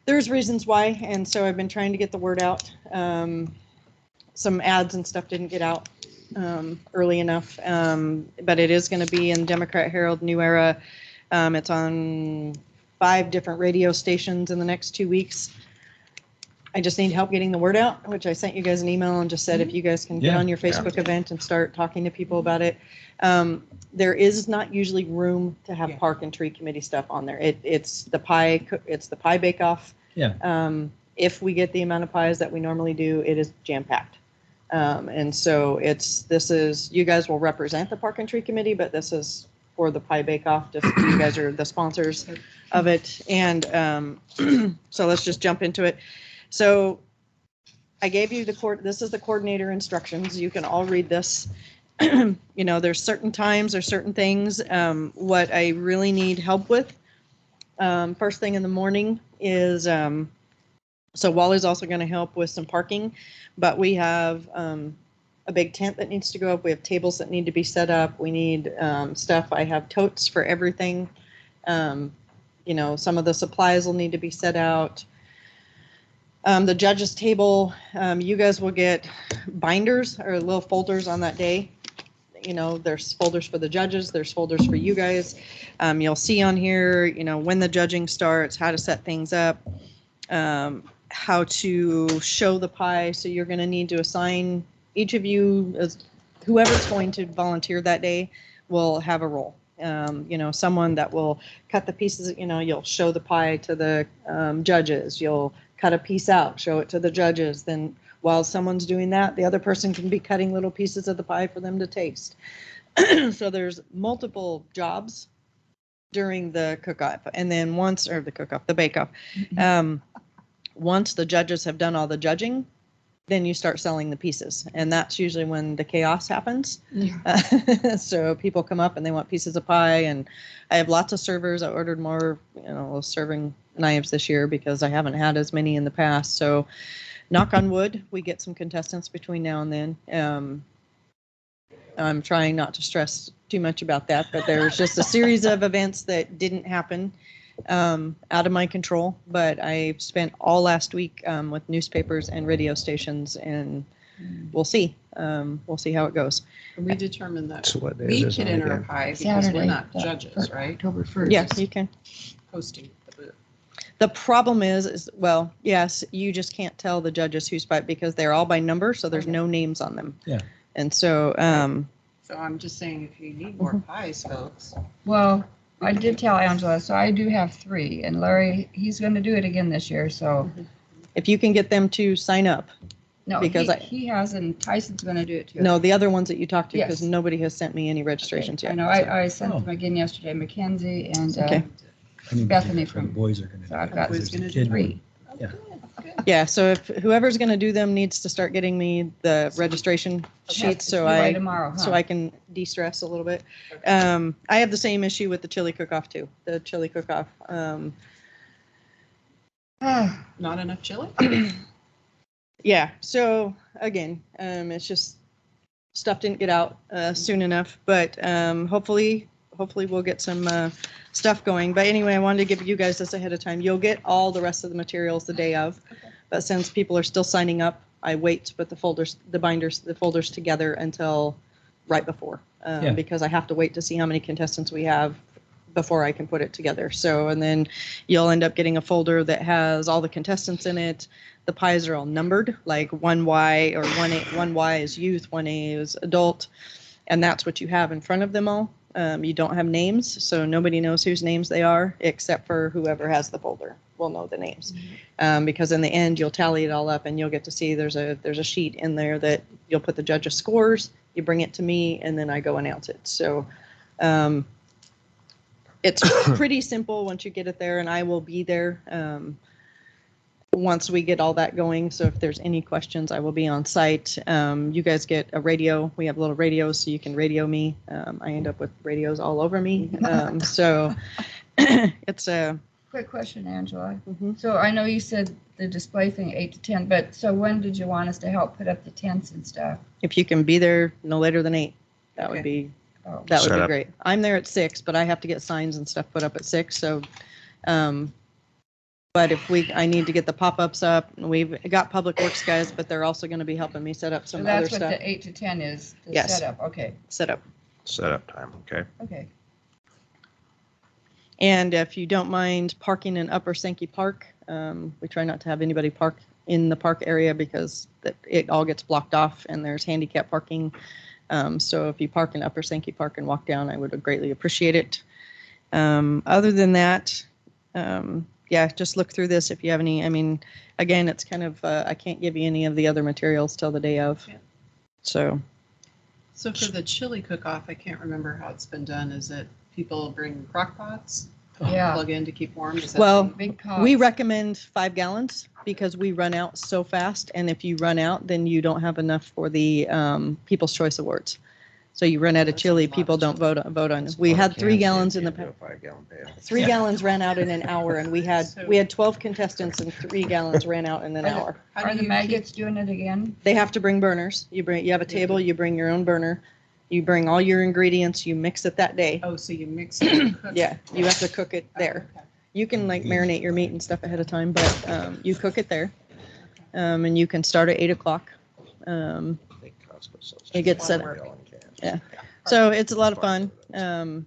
There's reasons why, and so I've been trying to get the word out. Some ads and stuff didn't get out early enough, but it is going to be in Democrat Herald, New Era. It's on 5 different radio stations in the next 2 weeks. I just need help getting the word out, which I sent you guys an email and just said if you guys can get Yeah. on your Facebook event and start talking to people about it. There is not usually room to have Yeah. park and tree committee stuff on there. It's the pie bake off. Yeah. If we get the amount of pies that we normally do, it is jam packed. And so you guys will represent the park and tree committee, but this is for the pie bake off. Just you guys are the sponsors of it. And so let's just jump into it. So I gave you this is the coordinator instructions. You can all read this. There's certain times, there's certain things. What I really need help with, first thing in the morning is, so Wally's also going to help with some parking, but we have a big tent that needs to go up. We have tables that need to be set up. We need stuff. I have totes for everything. Some of the supplies will need to be set out. The judges table, you guys will get binders or little folders on that day. There's folders for the judges, there's folders for you guys. You'll see on here, when the judging starts, how to set things up, how to show the pie. So you're going to need to assign each of you, as whoever's going to volunteer that day will have a role. Someone that will cut the pieces, you'll show the pie to the judges, you'll cut a piece out, show it to the judges. Then while someone's doing that, the other person can be cutting little pieces of the pie for them to taste. So there's multiple jobs during the cook-off. And then the bake-off. Once the judges have done all the judging, then you start selling the pieces. And that's usually when the chaos happens. So people come up and they want pieces of pie. And I have lots of servers. I ordered more, serving knives this year because I haven't had as many in the past. So knock on wood, we get some contestants between now and then. I'm trying not to stress too much about that, but there's just a series of events that didn't happen out of my control. But I spent all last week with newspapers and radio stations, and we'll see. We'll see how it goes. We determined that So what day we is could this on enter a again? pie because Saturday, we're not the judges, right? October 1st. Yes, you can. Hosting the booth. The problem is, well, yes, you just can't tell the judges who's by because they're all by number, so there's Okay. no names on them. Yeah. And so, So I'm just saying, if you need more pies, folks. Well, I did tell Angela, so I do have 3, and Larry, he's going to do it again this year, so. if you can get them to sign up, No, Because he has, and Tyson's going to do it too. no, the other ones that you talked to, because Yes. nobody has sent me any registrations I yet. know, I sent them again yesterday, Mackenzie and Okay. I need to Bethany figure out what from- the boys are going to so do. I've got Who's There's a gonna do kid 3. Yeah. Yeah, so if whoever's going to do them needs to start getting me the registration sheets, so By tomorrow, huh? so I can de-stress a little bit. I have the same issue with the chili cook-off too. The chili cook-off. Not enough chili? Yeah. So again, it's just stuff didn't get out soon enough, but hopefully we'll get some stuff going. But anyway, I wanted to give you guys this ahead of time. You'll get all the rest of the materials the day of, but since people are still signing up, I wait to put the folders together until right before, Yeah. because I have to wait to see how many contestants we have before I can put it together. So, and then you'll end up getting a folder that has all the contestants in it. The pies are all numbered, like 1Y or 1A, 1Y is youth, 1A is adult, and that's what you have in front of them all. You don't have names, so nobody knows whose names they are except for whoever has the folder will know the names. Because in the end, you'll tally it all up and you'll get to see there's a sheet in there that you'll put the judges' scores, you bring it to me, and then I go announce it. So it's pretty simple once you get it there, and I will be there. once we get all that going. So if there's any questions, I will be on site. You guys get a radio. We have little radios, so you can radio me. I end up with radios all over me. So it's a Quick question, Angela. Mhm. So I know you said the display thing 8 to 10, but so when did you want us to help put up the tents and stuff? if you can be there no later than 8, that would Okay. be Oh, that would Set be up. great. I'm there at 6, but I have to get signs and stuff put up at 6. So, but if I need to get the pop-ups up. We've got public works guys, but they're also going to be helping me set up so some other that's what stuff. the 8 to 10 is, the Yes. setup. Okay, Set up. Setup time, okay? okay. And if you don't mind parking in Upper Sankey Park, we try not to have anybody park in the park area because it all gets blocked off and there's handicap parking. So if you park in Upper Sankey Park and walk down, I would greatly appreciate it. Other than that, yeah, just look through this if you have any. I mean, again, it's kind of, I can't give you any of the other materials till the day of. Yeah. So So for the chili cook-off, I can't remember how it's been done. Is it people bring crock pots? Yeah. Plug in to keep warm? Is that Well, the- Big cost. we recommend 5 gallons because we run out so fast. And if you run out, then you don't have enough for the People's Choice Awards. So you run out of That's a chili, lot people of don't chili. vote on it. We had 3 gallons in the, 5-gallon pail. 3 gallons ran out in an hour and we had So- 12 contestants and 3 gallons ran out in an hour. How Are do the you maggots doing it again? They have to bring burners. You have a table, you bring your own burner. You bring all your ingredients, you mix it that day. Oh, so you mix it and cook it? Yeah, you have to cook it there. Okay. You can like marinate your meat and stuff ahead of time, but you cook it there. And you can start at 8 o'clock. It gets set up. Yeah. So it's a lot of fun.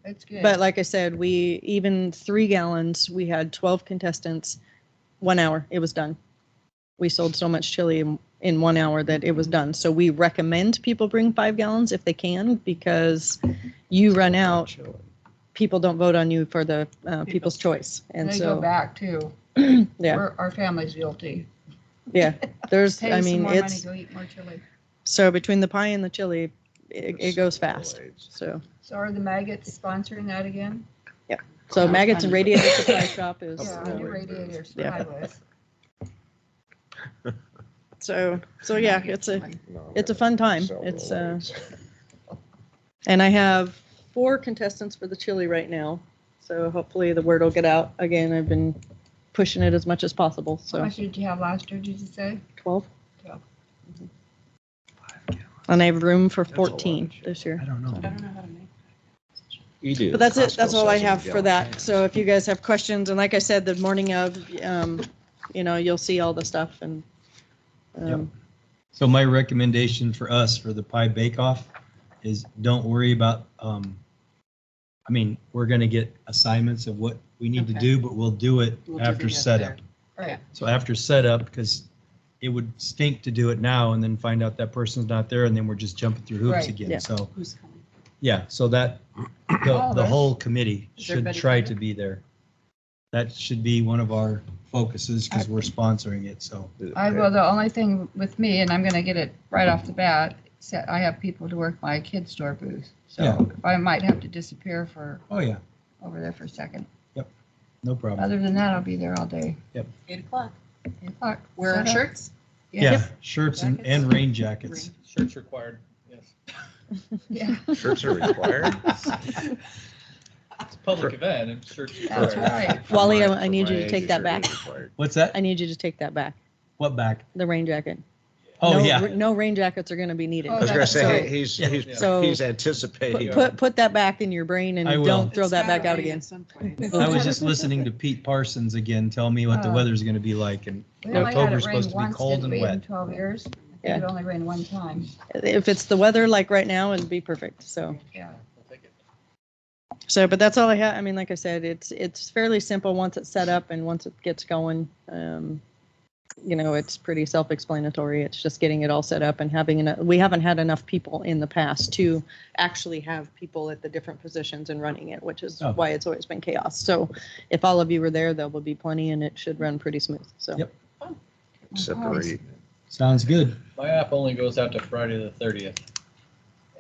It's good. But like I said, even 3 gallons, we had 12 contestants, 1 hour, it was done. We sold so much chili in 1 hour that it was done. So we recommend people bring 5 gallons if they can, because you run out, people don't vote on you for the People's Choice. And They go so, back too. yeah, Our family's guilty. yeah, there's, Pay I some mean, more money, it's, go eat more chili. so between the pie and the chili, it goes fast. So So are the maggots sponsoring that again? So Maggots and Radiator Supply Shop is, Yeah, new radiators. Yeah. I was. so yeah, it's a fun time. It's uh. and I have 4 contestants for the chili right now. So hopefully the word will get out. Again, I've been pushing it as much as possible. How So much did you have last year, did you say? 12. 12. And I have room for That's a lot of 14 chili. this year. I don't I know. don't know how to make You do. But that's it. Costco That's all I sells them have for gallon that. cans. So if you guys have questions, and like I said, the morning of, you'll see all the stuff and. Yep. So my recommendation for us for the pie bake-off is don't worry about, I mean, we're gonna get assignments of what we need to Okay. do, but we'll do it We'll do after the setup. Right. So after setup, because it would stink to do it now and then find out that person's not there and then we're just jumping through hoops Right. again. Yeah. So, Who's coming? yeah, so that, All the of us. whole committee Is should everybody try coming? to be there. That should be one of our focuses because we're sponsoring it, so. Well, the only thing with me, and I'm gonna get it right off the bat, I have people to work my kid store booth. Yeah. So I might have to disappear Oh, yeah, over there for a second. no problem. Other than that, I'll be there all day. 8 o'clock. 8 o'clock. Wear our Set up. shirts? Yeah, shirts and Jackets? rain jackets. Shirts required, yes. Yeah, Shirts are required? It's a public event and shirts that's required. right. Wally, For I need my you to age, take a that shirt back. is required. What's that? I need you to take that back, What back? the rain jacket. Oh, No- yeah. No rain jackets are gonna be needed. Oh, I was gonna that's say, right. he's, Yeah. he's, So- he's anticipating. Put that back in your brain and I will. don't throw It's that back gotta out be again. at some point. I was just listening to Pete Parsons again, tell me what the weather's gonna be like, and We only had October's it rain supposed to be once, cold didn't and we, in wet. 12 years? I think Yeah. it only rained one time. If it's the weather like right now, it'd be perfect. So, Yeah. We'll take it. but that's all I have. I mean, like I said, it's fairly simple once it's set up and once it gets going. It's pretty self-explanatory. It's just getting it all set up and having enough. We haven't had enough people in the past to actually have people at the different positions and running it, which is Oh. why it's always been chaos. So if all of you were there, there will be plenty and it should run pretty smooth. So. Yep. Separate. sounds good. My app only goes out to Friday the 30th,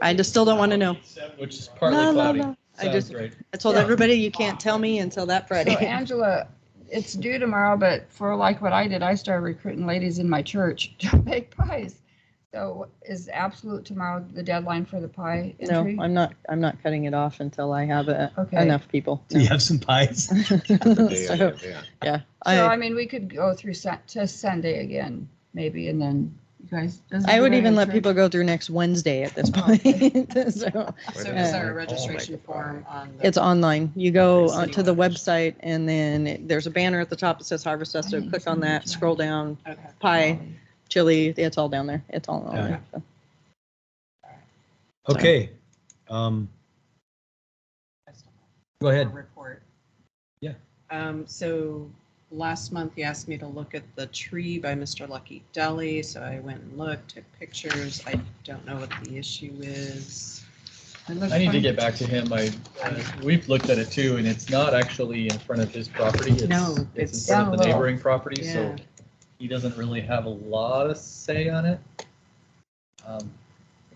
I just still don't want to know. which is partly No, no, cloudy. no. I Sounds just- great. I told everybody you can't tell me until that So Friday. Angela, it's due tomorrow, but for like what I did, I started recruiting ladies in my church to make pies. So is absolute tomorrow the deadline for the pie No, entry? I'm not cutting it off until I have Okay. enough people. Do you have some pies? So, yeah, So, I mean, we could go through to Sunday again, maybe, and then you guys. I would even let people go through next Wednesday at this point. So So is there a registration form on? it's online. You go City to the website. website and then there's a banner at the top that says Harvest Fest. So click on that, scroll down, Okay. pie, chili, it's all down there. It's all on Yeah. there. So. Okay. Go ahead. Report. Yeah. So last month you asked me to look at the tree by Mr. Lucky Deli, so I went and looked, took pictures. I don't know what the issue is. I need to get back to him. We've looked at it too, and it's not actually in front of his property. No, It's it's in front down of the low. neighboring property, Yeah. so he doesn't really have a lot of say on it.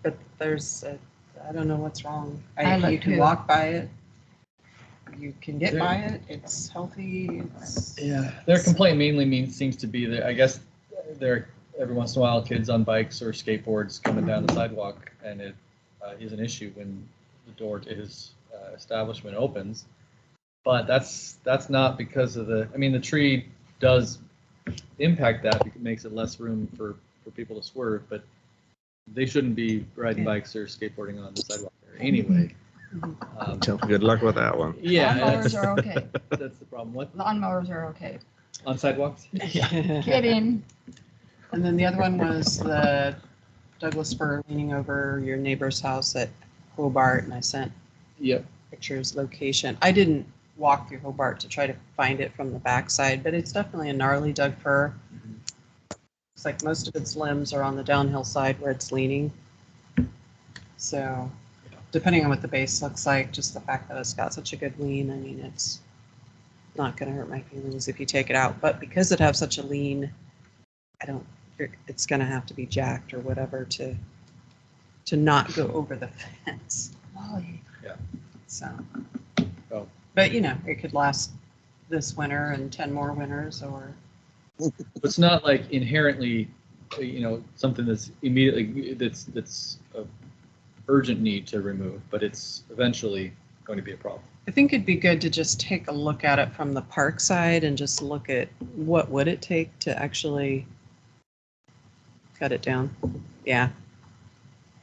But there's, I don't know what's wrong. I You looked can too. walk by it. You can get There- by it. It's healthy. Yeah, their complaint mainly seems to be that, I guess, there, every once in a while, kids on bikes or skateboards coming down the sidewalk, and it is an issue when the door to his establishment opens. But that's not because of the tree does impact that, because it makes it less room for people to swerve, but they shouldn't be riding bikes or skateboarding on the sidewalk there anyway. Good luck with that one. Yeah, Lawnmowers that's, are okay. that's the problem. What, Lawnmowers are okay. on sidewalks? Kidding. And then the other one was the Douglas fir leaning over your neighbor's house at Hobart, and I sent Yep. pictures, location. I didn't walk through Hobart to try to find it from the backside, but it's definitely a gnarly Doug fir. It's like most of its limbs are on the downhill side where it's leaning. So depending on what the base looks like, just the fact that it's got such a good lean, I mean, it's not going to hurt my feelings if you take it out. But because it has such a lean, it's going to have to be jacked or whatever to not go over the fence. Molly. So, Oh. but it could last this winter and 10 more winters, or It's not like inherently, something that's immediately, that's a urgent need to remove, but it's eventually going to be a problem. I think it'd be good to just take a look at it from the park side and just look at what would it take to actually cut it down. Yeah.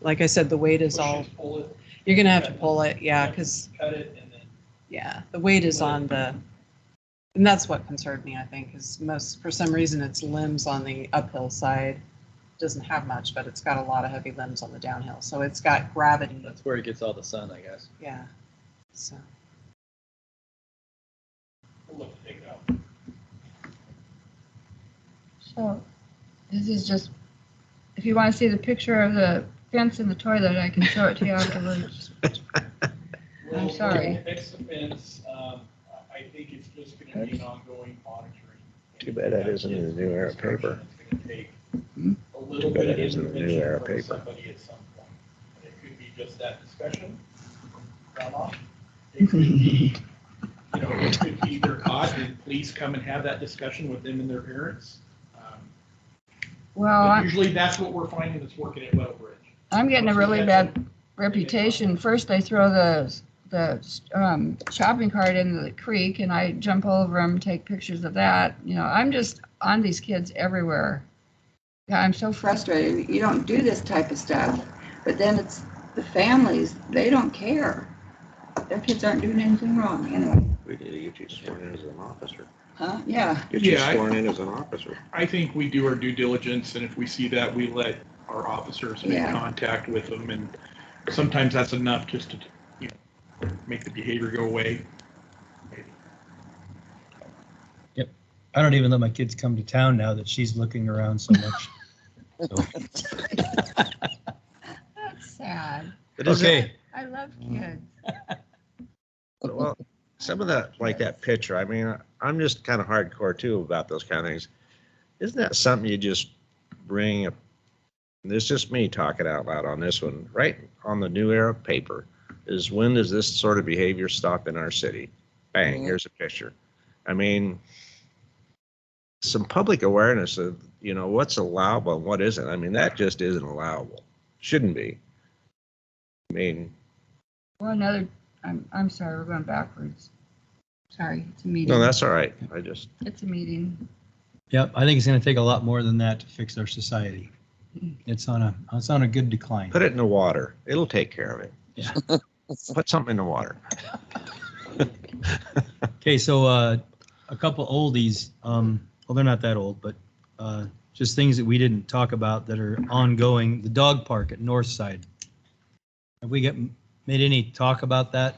Like I said, the weight is all, Pull it, you're going to have to pull it. Yeah. Because, cut it, and then yeah, the weight is on and that's what concerned me, I think, is for some reason, its limbs on the uphill side doesn't have much, but it's got a lot of heavy limbs on the downhill. So it's got gravity. That's where it gets all the sun, I guess. Yeah. So. we'll look to take it out. So this is just, if you want to see the picture of the fence in the toilet, I can show it to you afterwards. I'm sorry. We'll fix the fence. I think it's just going to be an ongoing monitoring. Too bad that isn't in the New Era paper. It's going to take a little Too bad bit of that isn't in the New intervention Era from paper. somebody at some point. It could be just that discussion. Runoff. It could be, it could be they're caught and police come and have that discussion with them and their parents. Well, But usually that's what we're finding that's working at Weddle Bridge. I'm getting a really bad reputation. First, they throw the shopping cart into the creek, and I jump over them, take pictures of that. I'm just on these kids everywhere. Yeah, I'm so frustrated. You don't do this type of stuff, but then it's the families, they don't care. Their kids aren't doing anything wrong anyway. We need to get you sworn in as an officer. Huh? Yeah. Get you Yeah, sworn in as an officer. I think we do our due diligence, and if we see that, we let our officers make Yeah. contact with them, and sometimes that's enough just to, make the behavior go away. I don't even let my kids come to town now that she's looking around so much. So, That's sad. okay. I love kids. Well, some of that, like that picture, I mean, I'm just kind of hardcore too about those kind of things. Isn't that something you just bring up? This is just me talking out loud on this one, right on the New Era paper, is when does this sort of behavior stop in our city? Bang, here's a picture. I mean, some public awareness of, what's allowable and what isn't. I mean, that just isn't allowable. Shouldn't be. I mean, Well, I'm sorry, we're going backwards. Sorry, it's a meeting. no, that's all right. It's a meeting. Yep, I think it's going to take a lot more than that to fix our society. It's on a good decline. Put it in the water. It'll take care of it. Yeah. Put something in the water. Okay, so a couple oldies. Well, they're not that old, but just things that we didn't talk about that are ongoing. The dog park at North Side. Have we made any talk about that?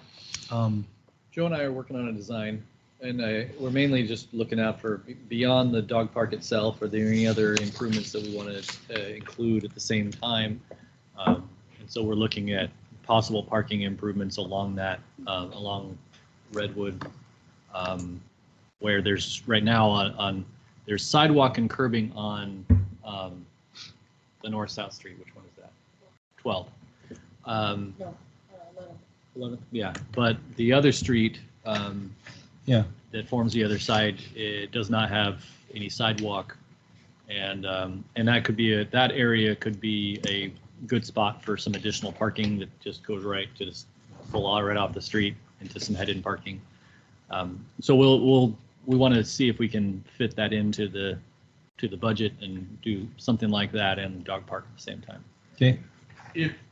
Joe and I are working on a design, and we're mainly just looking out for beyond the dog park itself. Are there any other improvements that we want to include at the same time? And so we're looking at possible parking improvements along that, along Redwood, where there's right now there's sidewalk and curbing on the north-south street. Which one is that? 12. 11. Yeah, but the other street that forms the other side, it does not have any sidewalk, and that could be that area could be a good spot for some additional parking that just goes right to just full right off the street into some head-in parking. So we want to see if we can fit that into the budget and do something like that and dog park at the same time. Okay.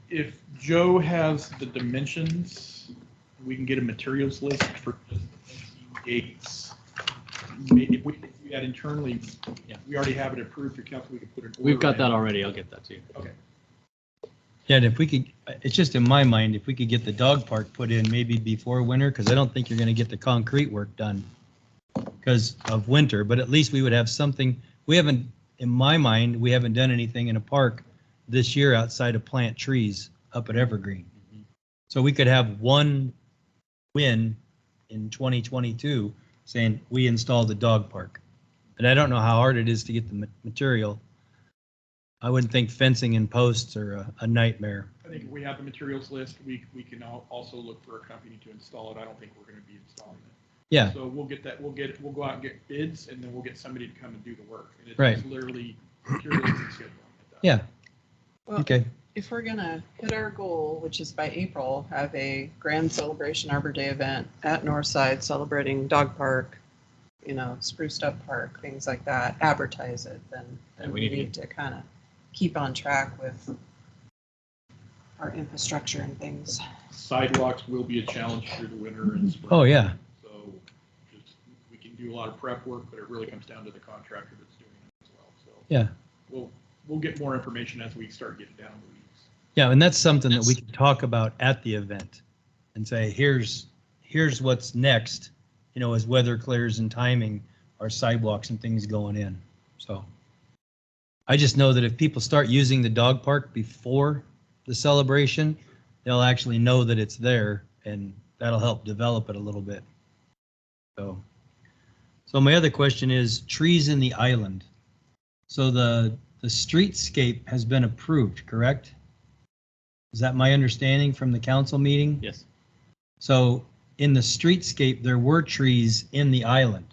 If Joe has the dimensions, we can get a materials list for just the gates. If we do that internally, we already have it approved through council, we could put it. We've got that already. I'll get that to you. Okay. Yeah, and if we could, it's just in my mind, if we could get the dog park put in maybe before winter, because I don't think you're going to get the concrete work done because of winter, but at least we would have something. We haven't, in my mind, we haven't done anything in a park this year outside of plant trees up at Evergreen. Mm-hmm. So we could have one win in 2022 saying we installed the dog park. And I don't know how hard it is to get the material. I wouldn't think fencing and posts are a nightmare. I think if we have the materials list, we can also look for a company to install it. I don't think we're going to be installing it. Yeah. So we'll go out and get bids, and then we'll get somebody to come and do the work. And it's right. Just literally materials and scheduling. Yeah. Well, okay. If we're gonna hit our goal, which is by April, have a grand celebration Arbor Day event at Northside celebrating dog park, spruced up park, things like that, advertise it, then we need to kind of keep on track with our infrastructure and things. Sidewalks will be a challenge through the winter and spring. Oh, yeah. So we can do a lot of prep work, but it really comes down to the contractor that's doing it as well. So yeah, we'll get more information as we start getting down the weeds. Yeah, and that's something that we can talk about at the event and say, here's what's next, as weather clears and timing, our sidewalks and things going in. So I just know that if people start using the dog park before the celebration, they'll actually know that it's there, and that'll help develop it a little bit. So my other question is trees in the island. So the streetscape has been approved, correct? Is that my understanding from the council meeting? Yes. So in the streetscape, there were trees in the island.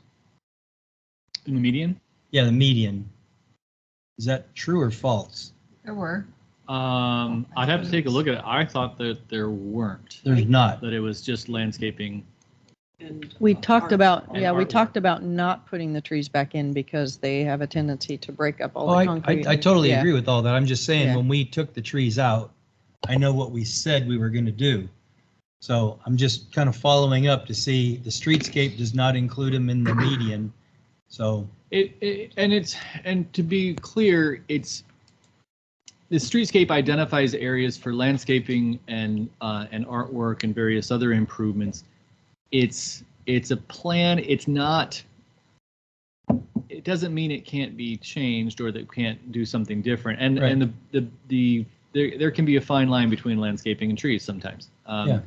In the median? Yeah, the median. Is that true or false? There were. I'd have to take a look at it. I thought that there weren't. There's not. That it was just landscaping. And We talked about, And we artwork. talked about not putting the trees back in because they have a tendency to break up all Oh, the concrete. I totally Yeah. agree with all that. I'm just saying, Yeah. when we took the trees out, I know what we said we were going to do. So I'm just kind of following up to see the streetscape does not include them in the median. So And to be clear, the streetscape identifies areas for landscaping and artwork and various other improvements. It's a plan. It's not. It doesn't mean it can't be changed or that it can't do something different. And Right. and there can be a fine line between landscaping and trees sometimes. Yeah.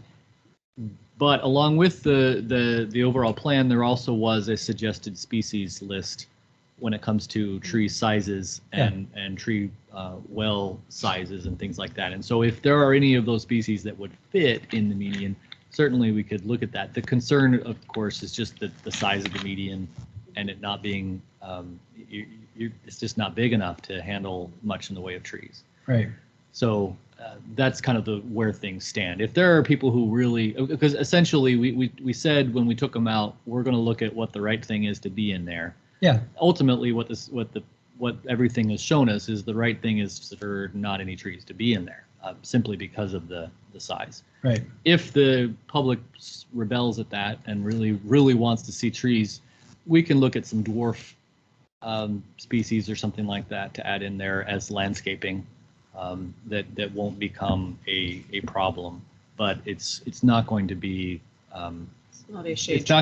But along with the overall plan, there also was a suggested species list when it comes to tree sizes and tree well sizes and things like that. And so if there are any of those species that would fit in the median, certainly we could look at that. The concern, of course, is just the size of the median and it not being, it's just not big enough to handle much in the way of trees. Right. So that's kind of where things stand. If there are people who really, because essentially we said when we took them out, we're going to look at what the right thing is to be in there. Yeah. Ultimately, what everything has shown us is the right thing is for not any trees to be in there, simply because of the size. Right. If the public rebels at that and really wants to see trees, we can look at some dwarf species or something like that to add in there as landscaping. That won't become a problem, but it's not going to be It's not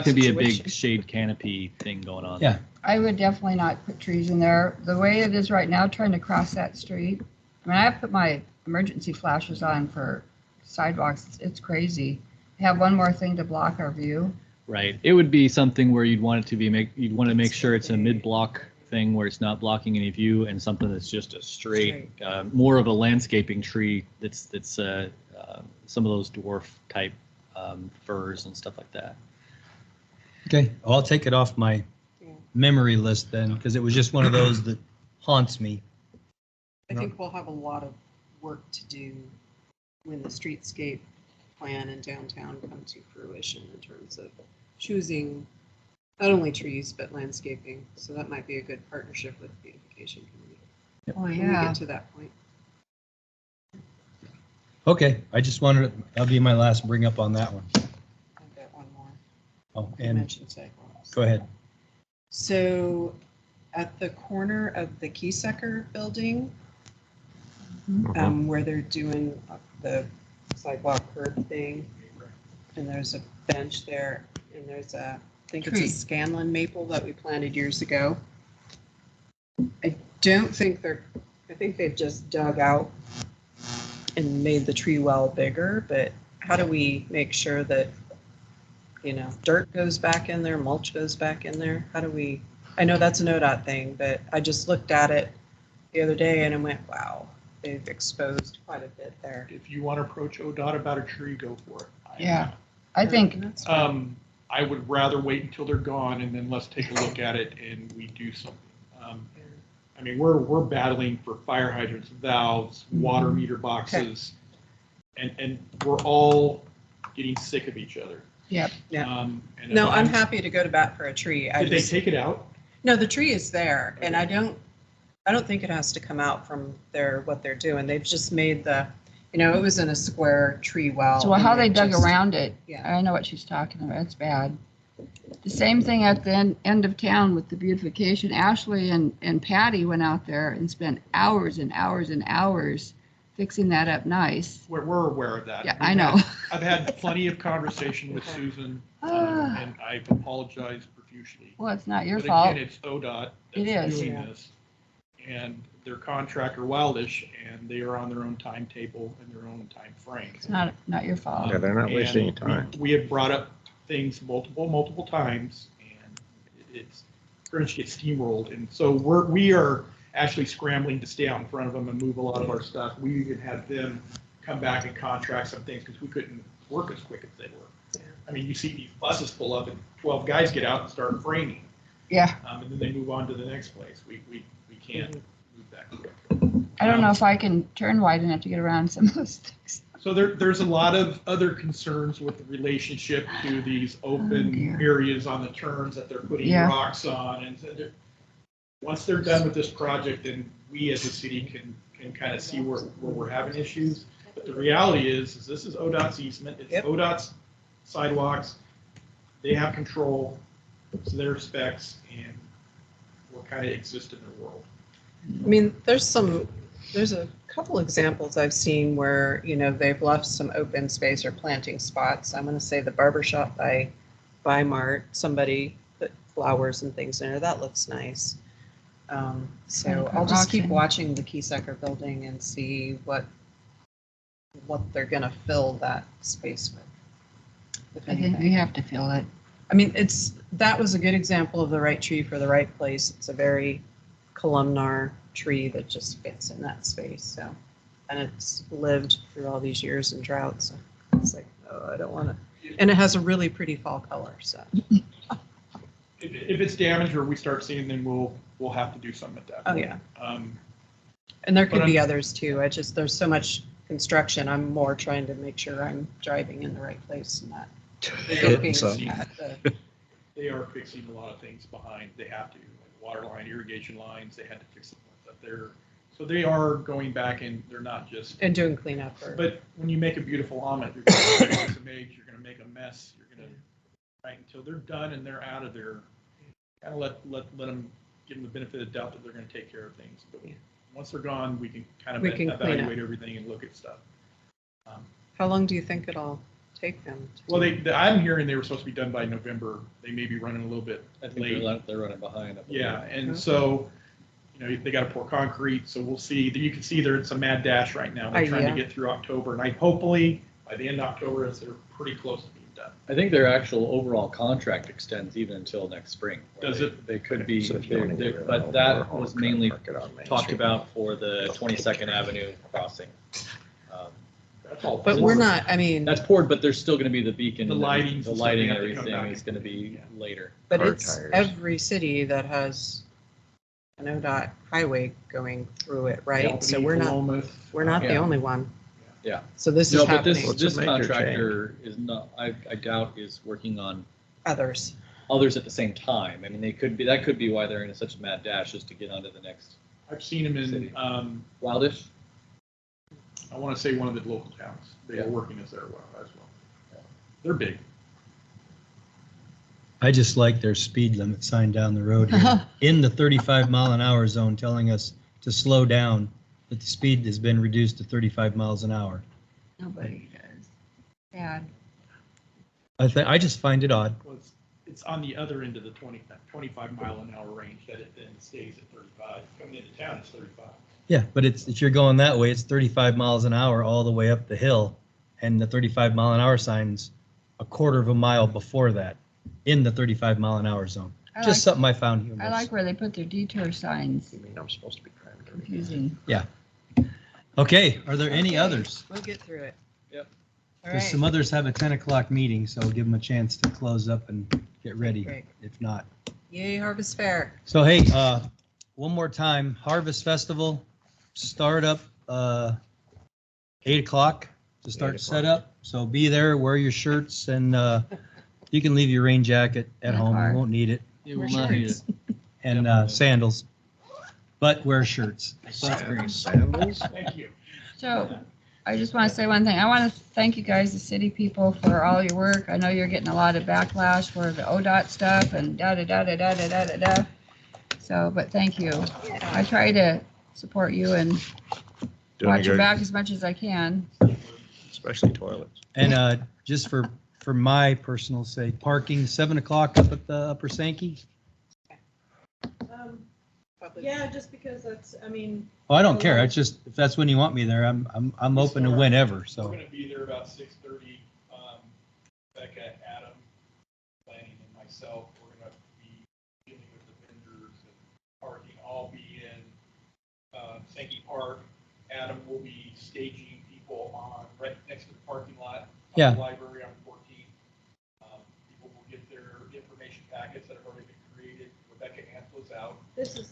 a big shade canopy thing going on. Yeah. I would definitely not put trees in there. The way it is right now, trying to cross that street. I mean, I put my emergency flashes on for sidewalks. It's crazy. Have one more thing to block our view. Right. It would be something where you'd want it to be you'd want to make sure it's a mid-block thing where it's not blocking any view, and something that's just a straight, more of a landscaping tree that's some of those dwarf type firs and stuff like that. Okay, I'll take it off my memory list then, because it was just one of those that haunts me. I think we'll have a lot of work to do when the streetscape plan in downtown come to fruition in terms of choosing not only trees, but landscaping. So that might be a good partnership with the Beautification Committee. Oh, When we yeah. get to that point. Okay, I just wanted, that'll be my last bring up on that one. I've got one more. Oh, You and mentioned sidewalks. go ahead. So at the corner of the Keysucker building, where they're doing the sidewalk curb thing, and there's a bench there, and there's I think it's a Scanlon maple that we planted years ago. I think they've just dug out and made the tree well bigger, but how do we make sure that, dirt goes back in there, mulch goes back in there? How do we, I know that's an ODOT thing, but I just looked at it the other day and I went, wow, they've exposed quite a bit there. If you want to approach ODOT about a tree, go for it. Yeah. I think That's fine. I would rather wait until they're gone and then let's take a look at it and we do something. I mean, we're battling for fire hydrants, valves, water meter boxes, and we're all getting sick of each other. Yep. Yeah. And No, I'm happy to go to bat for a tree. Did they take it out? No, the tree is there, and I don't think it has to come out from what they're doing. They've just made it was in a square tree well. so. How and they they've dug just- around it. Yeah. I know what she's talking about. It's bad. The same thing at the end of town with the beautification. Ashley and Patty went out there and spent hours and hours and hours fixing that up nice. We're aware of that. Yeah, I know. I've had plenty of conversation with Susan, and I've apologized profusely. Well, it's not your But fault. again, it's ODOT It that's is. doing Yeah. this, and their contractor Wildish, and they are on their own timetable and their own time frame. It's not your fault. Yeah, they're not wasting And your time. We have brought up things multiple times, and it's pretty much get steamrolled. And so we are actually scrambling to stay out in front of them and move a lot of our stuff. We even had them come back and contract some things because we couldn't work as quick as they were. Yeah. I mean, you see these buses pull up and 12 guys get out and start framing, Yeah. and then they move on to the next place. We can't move that quick. I don't know if I can turn wide enough to get around some of those things. So there's a lot of other concerns with the relationship to these open dear. areas on the turns that they're putting Yeah. rocks on. And so once they're done with this project, then we as a city can kind of see where we're having issues. But the reality is this is ODOT's easement, it's Yep. ODOT's sidewalks. They have control, it's their specs, and we'll kind of exist in their world. I mean, there's a couple examples I've seen where, they've left some open space or planting spots. I'm going to say the barber shop by Mart, somebody put flowers and things in there. That looks nice. So I'll just keep watching the Keysucker building and see what they're going to fill that space with. if I think anything. we have to fill it. I mean, that was a good example of the right tree for the right place. It's a very columnar tree that just fits in that space. So, and it's lived through all these years in drought. So it's like, oh, I don't want to. And it has a really pretty fall color. So if it's damaged or we start seeing, then we'll have to do something at that Oh, point. yeah. And there could But be others too. There's so much construction. I'm more trying to make sure I'm driving in the right place and not looking at the. They are fixing a lot of things behind. They have to, like water line, irrigation lines. They had to fix some ones up there. So they are going back and they're not just. And doing cleanup. But when you make a beautiful omelet, you're going to make some eggs. You're going to make a mess. You're going to right until they're done and they're out of there. Kind of let them give them the benefit of the doubt that they're going to take care of things. But once they're gone, we can kind of evaluate everything and look at stuff. How long do you think it'll take them? Well, I'm hearing they were supposed to be done by November. They may be running a little bit I think late. they're running behind. Yeah, and so, they got to pour concrete. So we'll see. You can see it's a mad dash right now. They're trying to get through October, and hopefully by the end of October, they're pretty close to being done. I think their actual overall contract extends even until next spring. Does it? They could be, but that was mainly talked about for the 22nd Avenue crossing. That's all. But we're not, I mean. That's poured, but there's still going to be the beacon. The and lighting. The lighting and have to come everything back. is going to be later. But Car it's tires. every city that has an ODOT highway going through it, right? Albany, So we're not the Yeah. only one. Yeah. So this No, is but happening. this a major contractor is not, I doubt is working on Others. others at the same time. I mean, that could be why they're in such a mad dash, just to get onto the next. I've seen them in, City. Wildish? I want to say one of the local towns. They are working as well. They're big. I just like their speed limit sign down the road here, in the 35-mile-an-hour zone, telling us to slow down, that the speed has been reduced to 35 miles an hour. Nobody does. Bad. I just find it odd. Well, it's on the other end of the 25 mile an hour range that it then stays at 35. Coming into town, it's 35. Yeah, but if you're going that way, it's 35 miles an hour all the way up the hill, and the 35-mile-an-hour sign's a quarter of a mile before that, in the 35-mile-an-hour zone. Just something I found humorous. I like where they put their detour signs. You mean I'm supposed to be driving? Confusing. Okay, are there any others? We'll get through it. Yep. All Because right. some others have a 10 o'clock meeting, so give them a chance to close up and get ready, Great. if not. Yay, Harvest Fair. So hey, one more time, Harvest Festival, start up 8 o'clock to start 8 o'clock. setup. So be there, wear your shirts, and you can leave your rain jacket at In the home. car. You won't need it. You will not need it. And sandals, but wear shirts. Sandals? Thank you. So I just want to say one thing. I want to thank you guys, the city people, for all your work. I know you're getting a lot of backlash for the ODOT stuff and da-da-da-da-da-da-da-da. So, but thank you. I try to support you and Doing watch your good, back as much as I can. especially toilets. And just for my personal sake, parking 7 o'clock up at the Upper Sankey. Yeah, just because that's, I mean. Oh, I don't care. It's just, if that's when you want me there, I'm open to whenever, We're so. going to be there about 6:30. Becca, Adam, Lanning, and myself, we're going to be dealing with the vendors and parking. I'll be in Sankey Park. Adam will be staging people right next to the parking lot. On Yeah. The library on 14th. People will get their information packets that have already been created. Rebecca Antle's out. This is,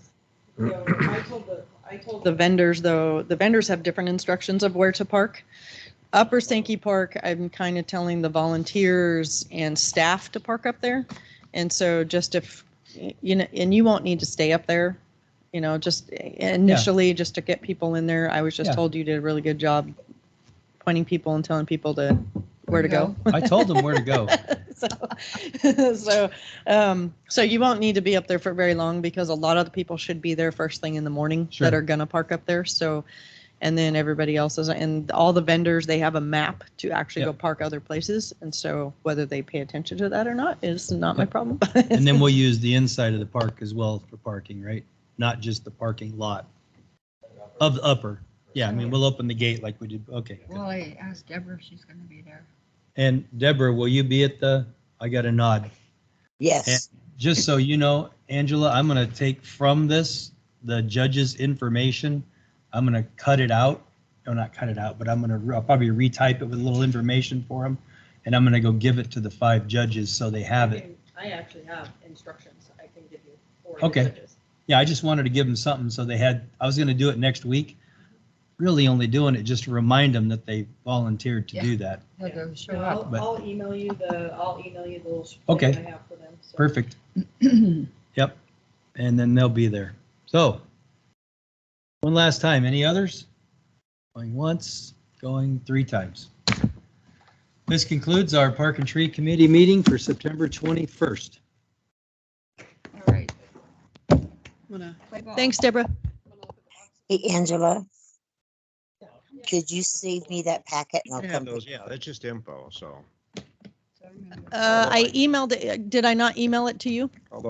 I told the vendors, though, the vendors have different instructions of where to park. Upper Sankey Park, I'm kind of telling the volunteers and staff to park up there. And so just if, and you won't need to stay up there, just initially, just to get people in there. I was just Yeah. told you did a really good job pointing people and telling people where to go. I told them where to go. So you won't need to be up there for very long because a lot of the people should be there first thing in the morning Sure. that are gonna park up there. So, and then everybody else is, and all the vendors, they have a map to actually go Yep. park other places. And so whether they pay attention to that or not is not my Yep. problem. And then we'll use the inside of the park as well for parking, right? Not just the parking lot of the upper. Yeah, I mean, we'll open the gate like we did. Okay. good. Well, I asked Deborah if she's going to be there. And Deborah, will you be at I got a nod. Yes. And just so you know, Angela, I'm going to take from this, the judge's information. I'm going to cut it out. No, not cut it out, but I'll probably retype it with a little information for them. And I'm going to go give it to the 5 judges so they have it. I actually have instructions I can give you for Okay. your judges. Yeah, I just wanted to give them something so they had, I was gonna do it next week. Really only doing it just to remind them that they volunteered to do that. They'll go show No, up. But- I'll email you the little Okay. thing I have for them. So. Perfect. Yep. And then they'll be there. So, one last time, any others? Going once, going 3 times. This concludes our Park and Tree Committee meeting for September 21st. All right. Wanna- Play ball. Thanks, Deborah. Hey, Angela, could you save me that packet and I'll Yeah, come? those, yeah, that's just info, so. I emailed it. Did I not email it to you? Although